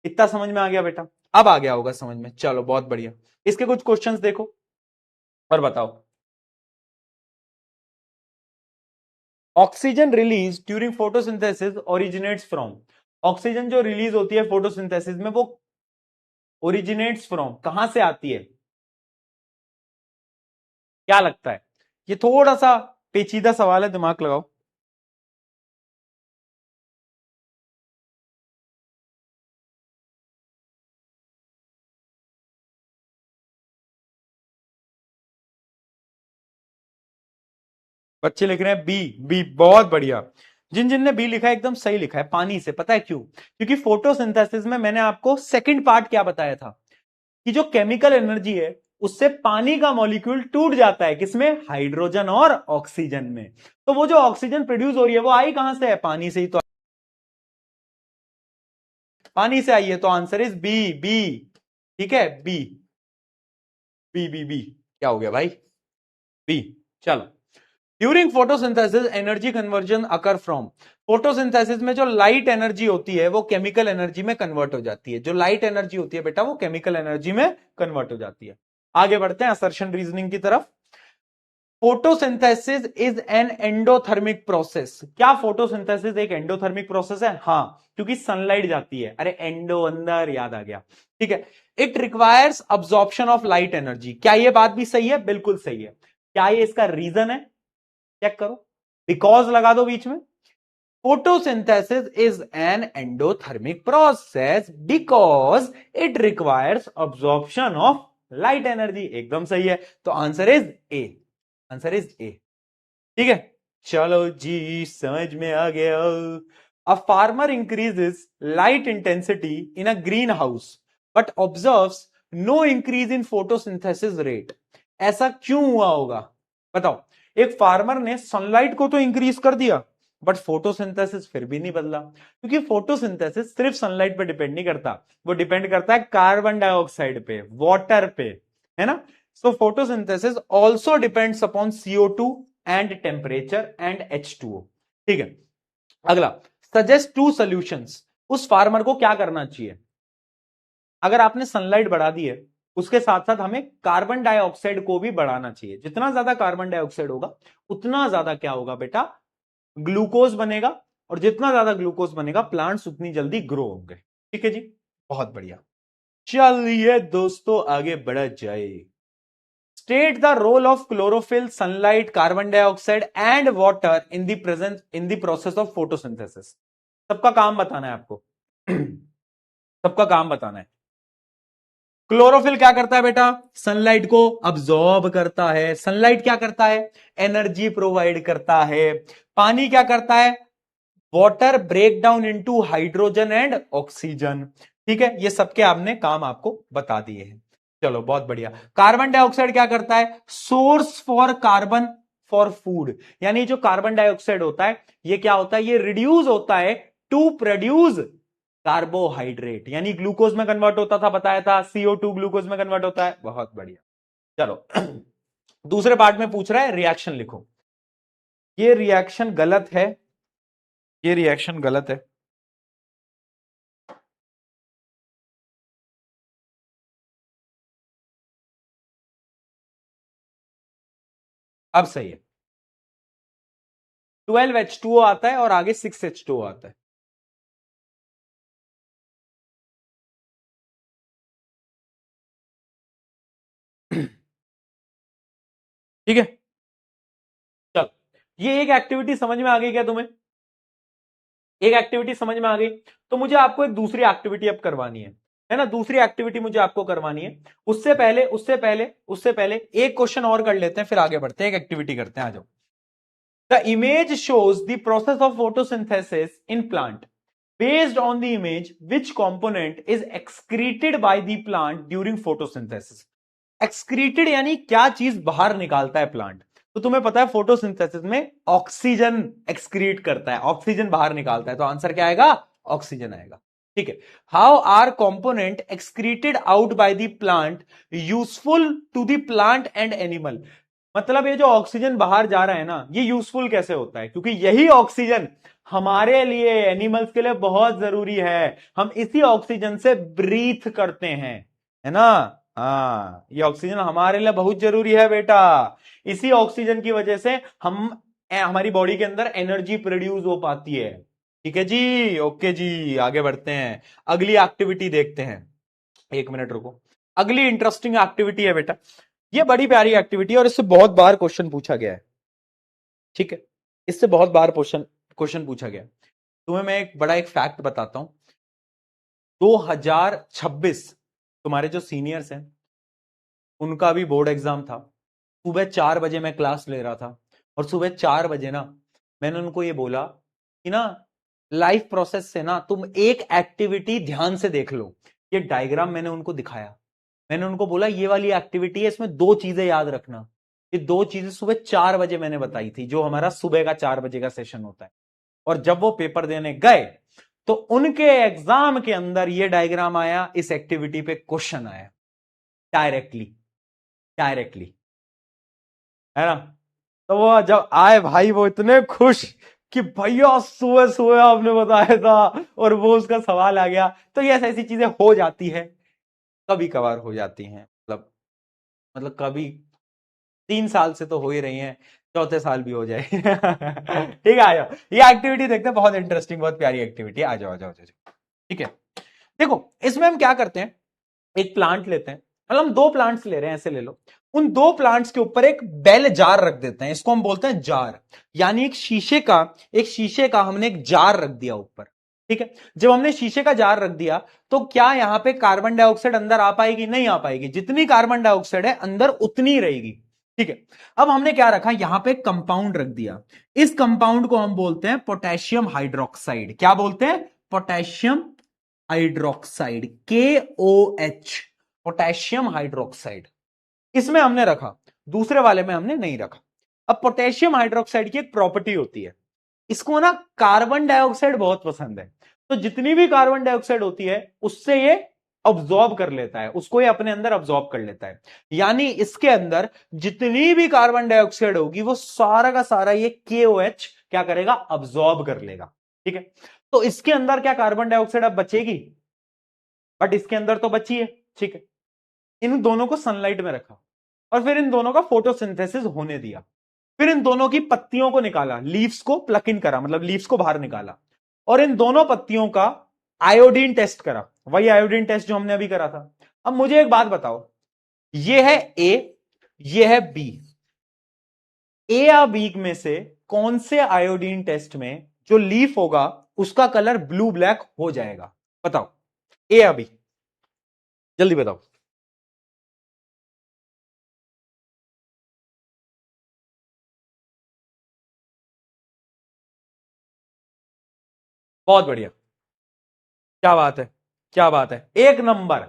इतना समझ में आ गया बेटा? अब आ गया होगा समझ में, चलो बहुत बढ़िया। इसके कुछ क्वेश्चंस देखो और बताओ। Oxygen release during photosynthesis originates from, oxygen जो रिलीज होती है फोटोसिंथेसिस में वो ओरिजिनेट्स फ्रॉम कहां से आती है? क्या लगता है? ये थोड़ा सा पेचीदा सवाल है, दिमाग लगाओ। बच्चे लिख रहे हैं बी। बी बहुत बढ़िया। जिन जिन ने बी लिखा है एकदम सही लिखा है, पानी से। पता है क्यों? क्योंकि फोटोसिंथेसिस में मैंने आपको सेकंड पार्ट क्या बताया था, कि जो केमिकल एनर्जी है उससे पानी का मॉलिक्यूल टूट जाता है, किसमें? हाइड्रोजन और ऑक्सीजन में। तो वो जो ऑक्सीजन प्रोड्यूस हो रही है वो आई कहां से है? पानी से ही तो, पानी से आई है। तो आंसर इज बी, बी। ठीक है, बी, बी, बी, बी। क्या हो गया भाई? बी। चलो, during photosynthesis energy conversion occur from, photosynthesis में जो लाइट एनर्जी होती है वो केमिकल एनर्जी में कन्वर्ट हो जाती है। जो लाइट एनर्जी होती है बेटा वो केमिकल एनर्जी में कन्वर्ट हो जाती है। आगे बढ़ते हैं असर्शन रीजनिंग की तरफ। Photosynthesis is an endothermic process. क्या फोटोसिंथेसिस एक एंडोथर्मिक प्रोसेस है? हाँ, क्योंकि सनलाइट जाती है। अरे एंडो अंदर, याद आ गया। ठीक है। It requires absorption of light energy. क्या ये बात भी सही है? बिल्कुल सही है। क्या ये इसका रीजन है? चेक करो, बिकॉज लगा दो बीच में। Photosynthesis is an endothermic process because it requires absorption of light energy. एकदम सही है। तो answer is A, answer is A. ठीक है, चलो जी समझ में आ गया। A farmer increases light intensity in a greenhouse but observes no increase in photosynthesis rate. ऐसा क्यों हुआ होगा? बताओ। एक फार्मर ने सनलाइट को तो इंक्रीज कर दिया, बट फोटोसिंथेसिस फिर भी नहीं बदला, क्योंकि फोटोसिंथेसिस सिर्फ सनलाइट पे डिपेंड नहीं करता, वो डिपेंड करता है कार्बन डाइऑक्साइड पे, वाटर पे, है ना। सो photosynthesis also depends upon CO2 and temperature and H2O। ठीक है, अगला, सजेस्ट टू सॉल्यूशंस। उस फार्मर को क्या करना चाहिए? अगर आपने सनलाइट बढ़ा दी है, उसके साथ साथ हमें कार्बन डाइऑक्साइड को भी बढ़ाना चाहिए। जितना ज्यादा कार्बन डाइऑक्साइड होगा उतना ज्यादा क्या होगा बेटा? ग्लूकोज बनेगा, और जितना ज्यादा ग्लूकोज बनेगा प्लांट्स उतनी जल्दी ग्रो होंगे। ठीक है जी, बहुत बढ़िया। चलिए दोस्तों आगे बढ़ा जाए। State the role of chlorophyll, sunlight, carbon dioxide and water in the presence in the process of photosynthesis. सबका काम बताना है आपको। सबका काम बताना है। क्लोरोफिल क्या करता है बेटा? सनलाइट को अब्सॉर्ब करता है। सनलाइट क्या करता है? एनर्जी प्रोवाइड करता है। पानी क्या करता है? Water break down into hydrogen and oxygen. ठीक है, ये सबके आपने काम आपको बता दिए हैं। चलो बहुत बढ़िया। कार्बन डाइऑक्साइड क्या करता है? Source for carbon for food. यानी जो कार्बन डाइऑक्साइड होता है ये क्या होता है? ये रिड्यूस होता है टू प्रोड्यूस कार्बोहाइड्रेट, यानी ग्लूकोज में कन्वर्ट होता था, बताया था। CO2 ग्लूकोज में कन्वर्ट होता है। बहुत बढ़िया। चलो दूसरे पार्ट में पूछ रहा है रिएक्शन लिखो। ये रिएक्शन गलत है, ये रिएक्शन गलत है। अब सही है। 12H2O आता है और आगे 6H2O आता है। ठीक है, चल ये एक एक्टिविटी समझ में आ गई क्या तुम्हें? एक एक्टिविटी समझ में आ गई। तो मुझे आपको एक दूसरी एक्टिविटी अब करवानी है ना, दूसरी एक्टिविटी मुझे आपको करवानी है। उससे पहले एक क्वेश्चन और कर लेते हैं, फिर आगे बढ़ते हैं, एक एक्टिविटी करते हैं, आ जाओ। The image shows the process of photosynthesis in plant. Based on the image, which component is excreted by the plant during photosynthesis? Excreted यानी क्या चीज बाहर निकालता है प्लांट? तो तुम्हें पता है फोटोसिंथेसिस में ऑक्सीजन एक्सक्रीट करता है, ऑक्सीजन बाहर निकालता है, तो आंसर क्या आएगा? ऑक्सीजन आएगा। ठीक है, how are component excreted out by the plant useful to the plant and animal? मतलब ये जो ऑक्सीजन बाहर जा रहा है ना, ये यूजफुल कैसे होता है? क्योंकि यही ऑक्सीजन हमारे लिए, एनिमल्स के लिए बहुत जरूरी है। हम इसी ऑक्सीजन से ब्रीथ करते हैं, है ना? हाँ, ये ऑक्सीजन हमारे लिए बहुत जरूरी है बेटा। इसी ऑक्सीजन की वजह से हमारी बॉडी के अंदर एनर्जी प्रोड्यूस हो पाती है। ठीक है जी, ओके जी, आगे बढ़ते हैं, अगली एक्टिविटी देखते हैं। एक मिनट रुको, अगली इंटरेस्टिंग एक्टिविटी है बेटा, ये बड़ी प्यारी एक्टिविटी है और इससे बहुत बार क्वेश्चन पूछा गया है। ठीक है, इससे बहुत बार क्वेश्चन पूछा गया। तुम्हें मैं एक फैक्ट बताता हूं। 2026 तुम्हारे जो सीनियर्स हैं उनका भी बोर्ड एग्जाम था। सुबह 4 बजे मैं क्लास ले रहा था और सुबह 4 बजे ना मैंने उनको ये बोला कि ना लाइफ प्रोसेस से ना तुम एक एक्टिविटी ध्यान से देख लो। ये डायग्राम मैंने उनको दिखाया, मैंने उनको बोला ये वाली एक्टिविटी है, इसमें 2 चीजें याद रखना। ये 2 चीजें सुबह 4 बजे मैंने बताई थी, जो हमारा सुबह का 4 बजे का सेशन होता है। और जब वो पेपर देने गए तो उनके एग्जाम के अंदर ये डायग्राम आया, इस एक्टिविटी पे क्वेश्चन आया डायरेक्टली है ना। तो वो जब आए भाई, वो इतने खुश कि भैया सुबह सुबह आपने बताया था, और वो उसका सवाल आ गया। तो ये ऐसी चीजें हो जाती है, कभी कभार हो जाती हैं, मतलब कभी 3 साल से तो हो ही रही हैं, चौथे साल भी हो जाए। ठीक है, आ जाओ, ये एक्टिविटी देखते हैं, बहुत इंटरेस्टिंग, बहुत प्यारी एक्टिविटी। आ जाओ आ जाओ आ जाओ। ठीक है, देखो इसमें हम क्या करते हैं, एक प्लांट लेते हैं, मतलब हम 2 प्लांट्स ले रहे हैं, ऐसे ले लो। उन 2 प्लांट्स के ऊपर एक बेल जार रख देते हैं, इसको हम बोलते हैं जार। यानी एक शीशे का हमने एक जार रख दिया ऊपर। ठीक है, जब हमने शीशे का जार रख दिया तो क्या यहां पे कार्बन डाइऑक्साइड अंदर आ पाएगी? नहीं आ पाएगी। जितनी कार्बन डाइऑक्साइड है अंदर उतनी रहेगी। ठीक है, अब हमने क्या रखा, यहां पे कंपाउंड रख दिया। इस कंपाउंड को हम बोलते हैं पोटेशियम हाइड्रोक्साइड। क्या बोलते हैं? Potassium hydroxide, KOH, potassium hydroxide. इसमें हमने रखा, दूसरे वाले में हमने नहीं रखा। अब पोटेशियम हाइड्रोक्साइड की एक प्रॉपर्टी होती है, इसको ना कार्बन डाइऑक्साइड बहुत पसंद है। तो जितनी भी कार्बन डाइऑक्साइड होती है उससे ये अब्सॉर्ब कर लेता है, उसको ये अपने अंदर अब्सॉर्ब कर लेता है। यानी इसके अंदर जितनी भी कार्बन डाइऑक्साइड होगी वो सारा का सारा ये KOH क्या करेगा? अब्सॉर्ब कर लेगा। ठीक है, तो इसके अंदर क्या कार्बन डाइऑक्साइड अब बचेगी? बट इसके अंदर तो बची है। ठीक है, इन दोनों को सनलाइट में रखा और फिर इन दोनों का फोटोसिंथेसिस होने दिया। फिर इन दोनों की पत्तियों को निकाला, लीव्स को प्लक इन करा, मतलब लीव्स को बाहर निकाला, और इन दोनों पत्तियों का आयोडीन टेस्ट करा, वही आयोडीन टेस्ट जो हमने अभी करा था। अब मुझे एक बात बताओ, ये है ए, ये है बी, ए या बी में से कौन से आयोडीन टेस्ट में जो लीफ होगा उसका कलर ब्लू ब्लैक हो जाएगा? बताओ, ए या बी, जल्दी बताओ। बहुत बढ़िया, क्या बात है, क्या बात है, एक नंबर।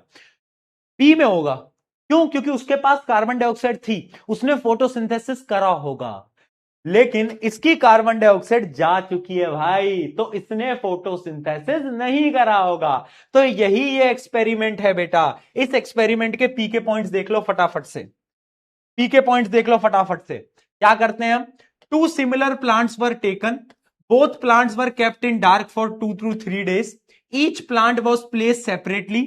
बी में होगा, क्यों? क्योंकि उसके पास कार्बन डाइऑक्साइड थी, उसने फोटोसिंथेसिस करा होगा। लेकिन इसकी कार्बन डाइऑक्साइड जा चुकी है भाई, तो इसने फोटोसिंथेसिस नहीं करा होगा। तो यही ये एक्सपेरिमेंट है बेटा। इस एक्सपेरिमेंट के पी के पॉइंट्स देख लो फटाफट से, पी के पॉइंट्स देख लो फटाफट से। क्या करते हैं हम? 2 similar plants were taken, both plants were kept in dark for 2 to 3 days, each plant was place separately.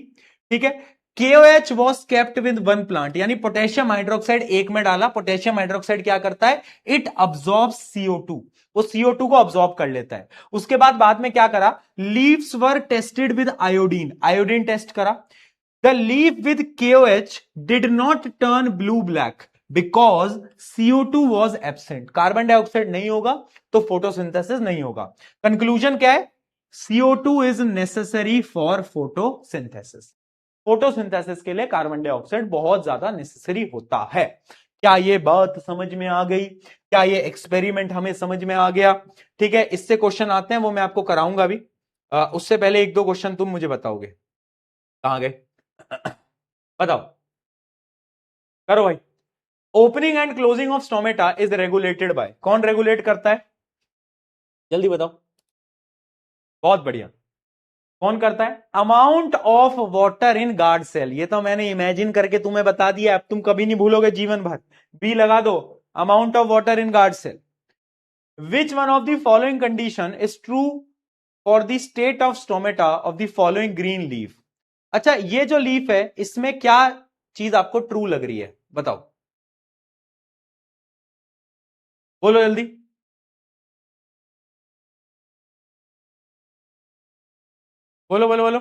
ठीक है, KOH was kept with 1 plant, यानी पोटेशियम हाइड्रोक्साइड एक में डाला। पोटेशियम हाइड्रोक्साइड क्या करता है? इट अब्सॉर्ब्स CO2, वो CO2 को अब्सॉर्ब कर लेता है। उसके बाद में क्या करा? Leaves were tested with iodine, iodine test करा। The leaf with KOH did not turn blue black, because CO2 was absent, carbon dioxide नहीं होगा तो फोटोसिंथेसिस नहीं होगा। कंक्लूजन क्या है? CO2 is necessary for photosynthesis. Photosynthesis के लिए कार्बन डाइऑक्साइड बहुत ज्यादा नेसेसरी होता है। क्या ये बात समझ में आ गई? क्या ये एक्सपेरिमेंट हमें समझ में आ गया? ठीक है, इससे क्वेश्चन आते हैं, वो मैं आपको कराऊंगा भी। उससे पहले एक दो क्वेश्चन तुम मुझे बताओगे। कहां गए? बताओ, करो भाई। Opening and closing of stomata is regulated by, कौन रेगुलेट करता है? जल्दी बताओ। बहुत बढ़िया, कौन करता है? Amount of water in guard cell. ये तो मैंने इमेजिन करके तुम्हें बता दिया, अब तुम कभी नहीं भूलोगे जीवन भर। बी लगा दो, amount of water in guard cell. Which one of the following condition is true for the state of stomata of the following green leaf? अच्छा, ये जो लीफ है इसमें क्या चीज आपको ट्रू लग रही है, बताओ, बोलो जल्दी। बोलो बोलो बोलो।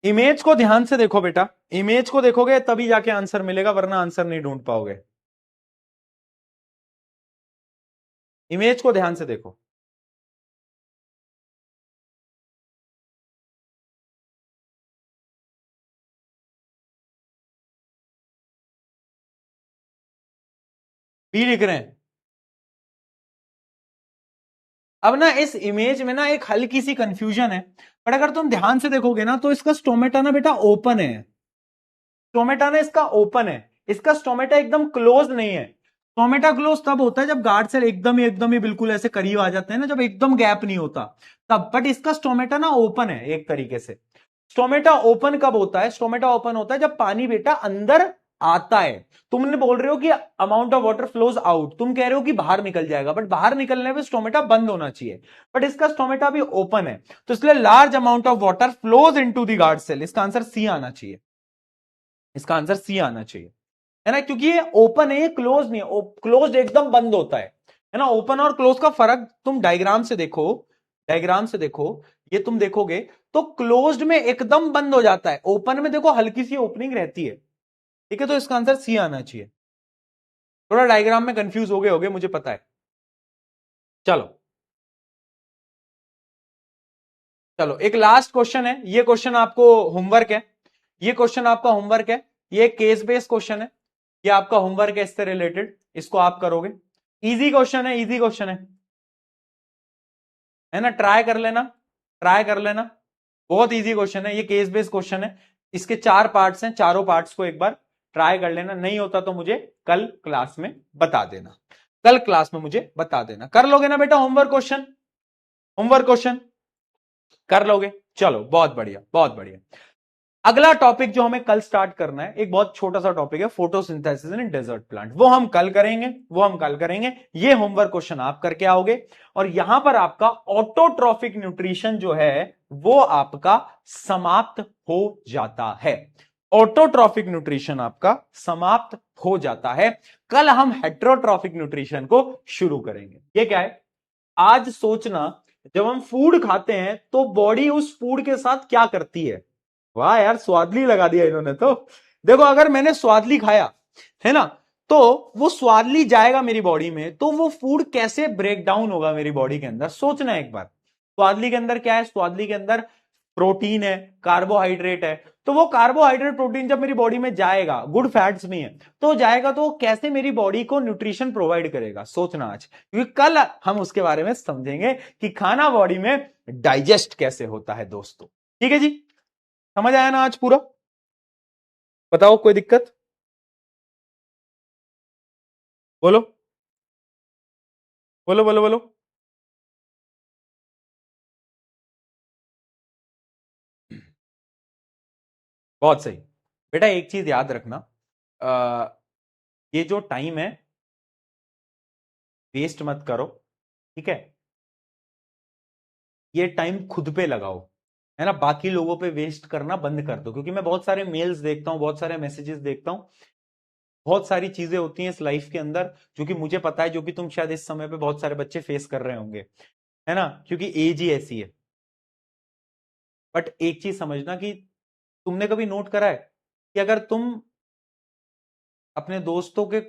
इमेज को ध्यान से देखो बेटा, इमेज को देखोगे तभी जाके आंसर मिलेगा, वरना आंसर नहीं ढूंढ पाओगे। इमेज को ध्यान से देखो। बी लिख रहे हैं। अब ना इस इमेज में ना एक हल्की सी कंफ्यूजन है, पर अगर तुम ध्यान से देखोगे ना तो इसका स्टोमेटा ना बेटा ओपन है। स्टोमेटा ना इसका ओपन है, इसका स्टोमेटा एकदम क्लोज नहीं है। स्टोमेटा क्लोज तब होता है जब गार्ड सेल एकदम ही बिल्कुल ऐसे करीब आ जाते हैं ना, जब एकदम गैप नहीं होता तब। बट इसका स्टोमेटा ना ओपन है एक तरीके से। स्टोमेटा ओपन कब होता है? स्टोमेटा ओपन होता है जब पानी बेटा अंदर आता है। तुमने बोल रहे हो कि amount of water flows out, तुम कह रहे हो कि बाहर निकल जाएगा, बट बाहर निकलने में स्टोमेटा बंद होना चाहिए। बट इसका स्टोमेटा भी ओपन है, तो इसलिए large amount of water flows into the guard cell. इसका आंसर सी आना चाहिए, इसका आंसर सी आना चाहिए, है ना, क्योंकि ये ओपन है, ये क्लोज नहीं है। क्लोज एकदम बंद होता है ना। ओपन और क्लोज का फर्क तुम डायग्राम से देखो, डायग्राम से देखो, ये तुम देखोगे तो क्लोज्ड में एकदम बंद हो जाता है, ओपन में देखो हल्की सी ओपनिंग रहती है। ठीक है, तो इसका आंसर सी आना चाहिए। थोड़ा डायग्राम में कंफ्यूज हो गए होगे, मुझे पता है। चलो चलो, एक लास्ट क्वेश्चन है, ये क्वेश्चन आपको होमवर्क है, ये क्वेश्चन आपका होमवर्क है। ये केस बेस्ड क्वेश्चन है, ये आपका होमवर्क है इससे रिलेटेड, इसको आप करोगे। इजी क्वेश्चन है, इजी क्वेश्चन है ना, ट्राई कर लेना, ट्राई कर लेना। बहुत इजी क्वेश्चन है, ये केस बेस्ड क्वेश्चन है। इसके 4 पार्ट्स हैं, चारों पार्ट्स को एक बार ट्राई कर लेना। नहीं होता तो मुझे कल क्लास में बता देना, कल क्लास में मुझे बता देना। कर लोगे ना बेटा होमवर्क क्वेश्चन? होमवर्क क्वेश्चन कर लोगे? चलो बहुत बढ़िया, बहुत बढ़िया। अगला टॉपिक जो हमें कल स्टार्ट करना है, एक बहुत छोटा सा टॉपिक है, फोटोसिंथेसिस इन डेजर्ट प्लांट। वो हम कल करेंगे, वो हम कल करेंगे। ये होमवर्क क्वेश्चन आप करके आओगे, और यहां पर आपका ऑटोट्रॉफिक न्यूट्रिशन जो है वो आपका समाप्त हो जाता है। ऑटोट्रॉफिक न्यूट्रिशन आपका समाप्त हो जाता है। कल हम हेट्रोट्रॉफिक न्यूट्रिशन को शुरू करेंगे। ये क्या है? आज सोचना, जब हम फूड खाते हैं तो बॉडी उस फूड के साथ क्या करती है। वाह यार, स्वादली लगा दिया इन्होंने तो। देखो, अगर मैंने स्वादली खाया है ना, तो वो स्वादली जाएगा मेरी बॉडी में, तो वो फूड कैसे ब्रेक डाउन होगा मेरी बॉडी के अंदर, सोचना एक बार। स्वादली के अंदर क्या है? स्वादली के अंदर प्रोटीन है, कार्बोहाइड्रेट है। तो वो कार्बोहाइड्रेट प्रोटीन जब मेरी बॉडी में जाएगा, गुड फैट्स भी है, तो जाएगा तो कैसे मेरी बॉडी को न्यूट्रिशन प्रोवाइड करेगा, सोचना आज, क्योंकि कल हम उसके बारे में समझेंगे कि खाना बॉडी में डाइजेस्ट कैसे होता है दोस्तों। ठीक है जी, समझ आया ना आज पूरा? बताओ, कोई दिक्कत? बोलो बोलो बोलो बोलो। बहुत सही बेटा, एक चीज याद रखना, आ, ये जो टाइम है वेस्ट मत करो, ठीक है? ये टाइम खुद पे लगाओ, है ना, बाकी लोगों पे वेस्ट करना बंद कर दो। क्योंकि मैं बहुत सारे मेल्स देखता हूं, बहुत सारे मैसेजेस देखता हूं, बहुत सारी चीजें होती हैं इस लाइफ के अंदर जो कि मुझे पता है, जो कि तुम शायद इस समय पे बहुत सारे बच्चे फेस कर रहे होंगे, है ना, क्योंकि एज ही ऐसी है। बट एक चीज समझना कि तुमने कभी नोट करा है कि अगर तुम अपने दोस्तों के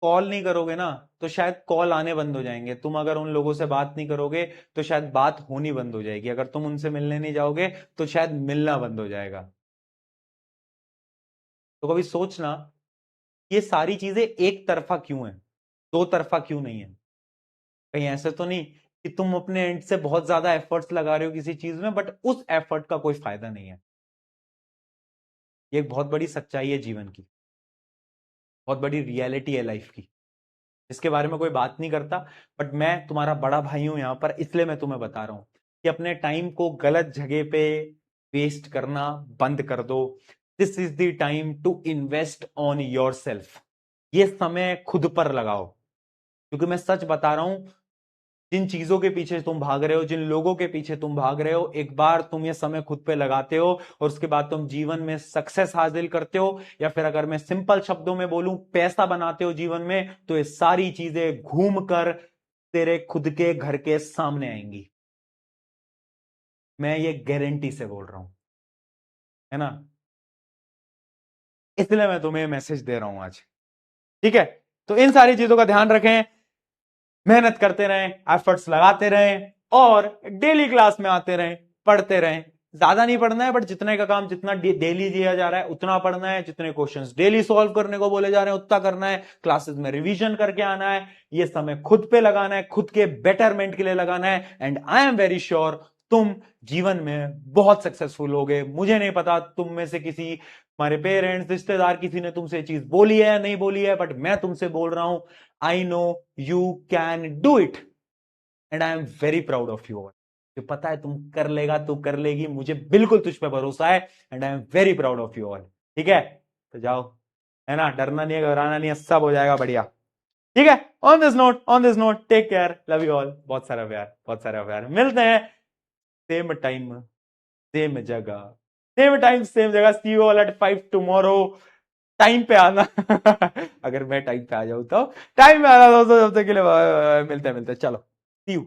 कॉल नहीं करोगे ना तो शायद कॉल आने बंद हो जाएंगे, तुम अगर उन लोगों से बात नहीं करोगे तो शायद बात होनी बंद हो जाएगी, अगर तुम उनसे मिलने नहीं जाओगे तो शायद मिलना बंद हो जाएगा। तो कभी सोचना ये सारी चीजें एक तरफा क्यों है, दो तरफा क्यों नहीं है। कहीं ऐसे तो नहीं कि तुम अपने एंड से बहुत ज्यादा एफर्ट्स लगा रहे हो किसी चीज में बट उस एफर्ट का कोई फायदा नहीं है। ये एक बहुत बड़ी सच्चाई है जीवन की, बहुत बड़ी रियलिटी है लाइफ की, जिसके बारे में कोई बात नहीं करता। बट मैं तुम्हारा बड़ा भाई हूं यहां पर, इसलिए मैं तुम्हें बता रहा हूं कि अपने टाइम को गलत जगह पे वेस्ट करना बंद कर दो। This is the time to invest on yourself. ये समय खुद पर लगाओ, क्योंकि मैं सच बता रहा हूं, जिन चीजों के पीछे तुम भाग रहे हो, जिन लोगों के पीछे तुम भाग रहे हो, एक बार तुम ये समय खुद पे लगाते हो और उसके बाद तुम जीवन में सक्सेस हासिल करते हो, या फिर अगर मैं सिंपल शब्दों में बोलूं पैसा बनाते हो जीवन में, तो ये सारी चीजें घूम कर तेरे खुद के घर के सामने आएंगी। मैं ये गारंटी से बोल रहा हूं, है ना। इसलिए मैं तुम्हें मैसेज दे रहा हूं आज, ठीक है। तो इन सारी चीजों का ध्यान रखें, मेहनत करते रहें, एफर्ट्स लगाते रहें और डेली क्लास में आते रहें, पढ़ते रहें। ज्यादा नहीं पढ़ना है बट जितने का काम जितना डेली दिया जा रहा है उतना पढ़ना है, जितने क्वेश्चंस डेली सॉल्व करने को बोले जा रहे हैं उतना करना है, क्लासेस में रिवीजन करके आना है, ये समय खुद पे लगाना है, खुद के बेटरमेंट के लिए लगाना है। And I am very sure तुम जीवन में बहुत सक्सेसफुल होगे। मुझे नहीं पता तुम में से किसी, हमारे पेरेंट्स, रिश्तेदार, किसी ने तुमसे चीज बोली है या नहीं बोली है, बट मैं तुमसे बोल रहा हूं, I know you can do it and I am very proud of you. जो पता है तुम कर लेगा, तू कर लेगी, मुझे बिल्कुल तुझ पे भरोसा है and I am very proud of you all. ठीक है, तो जाओ, है ना, डरना नहीं है, घबराना नहीं है, सब हो जाएगा बढ़िया। ठीक है, on this note take care, love you all, बहुत सारा प्यार, बहुत सारा प्यार। मिलते हैं सेम टाइम सेम जगह, सेम टाइम सेम जगह, see you all at 5 tomorrow. Time पे आना अगर मैं टाइम पे आ जाऊं तो, टाइम पे आना दोस्तों। जब तक के लिए मिलते हैं, चलो, सी यू।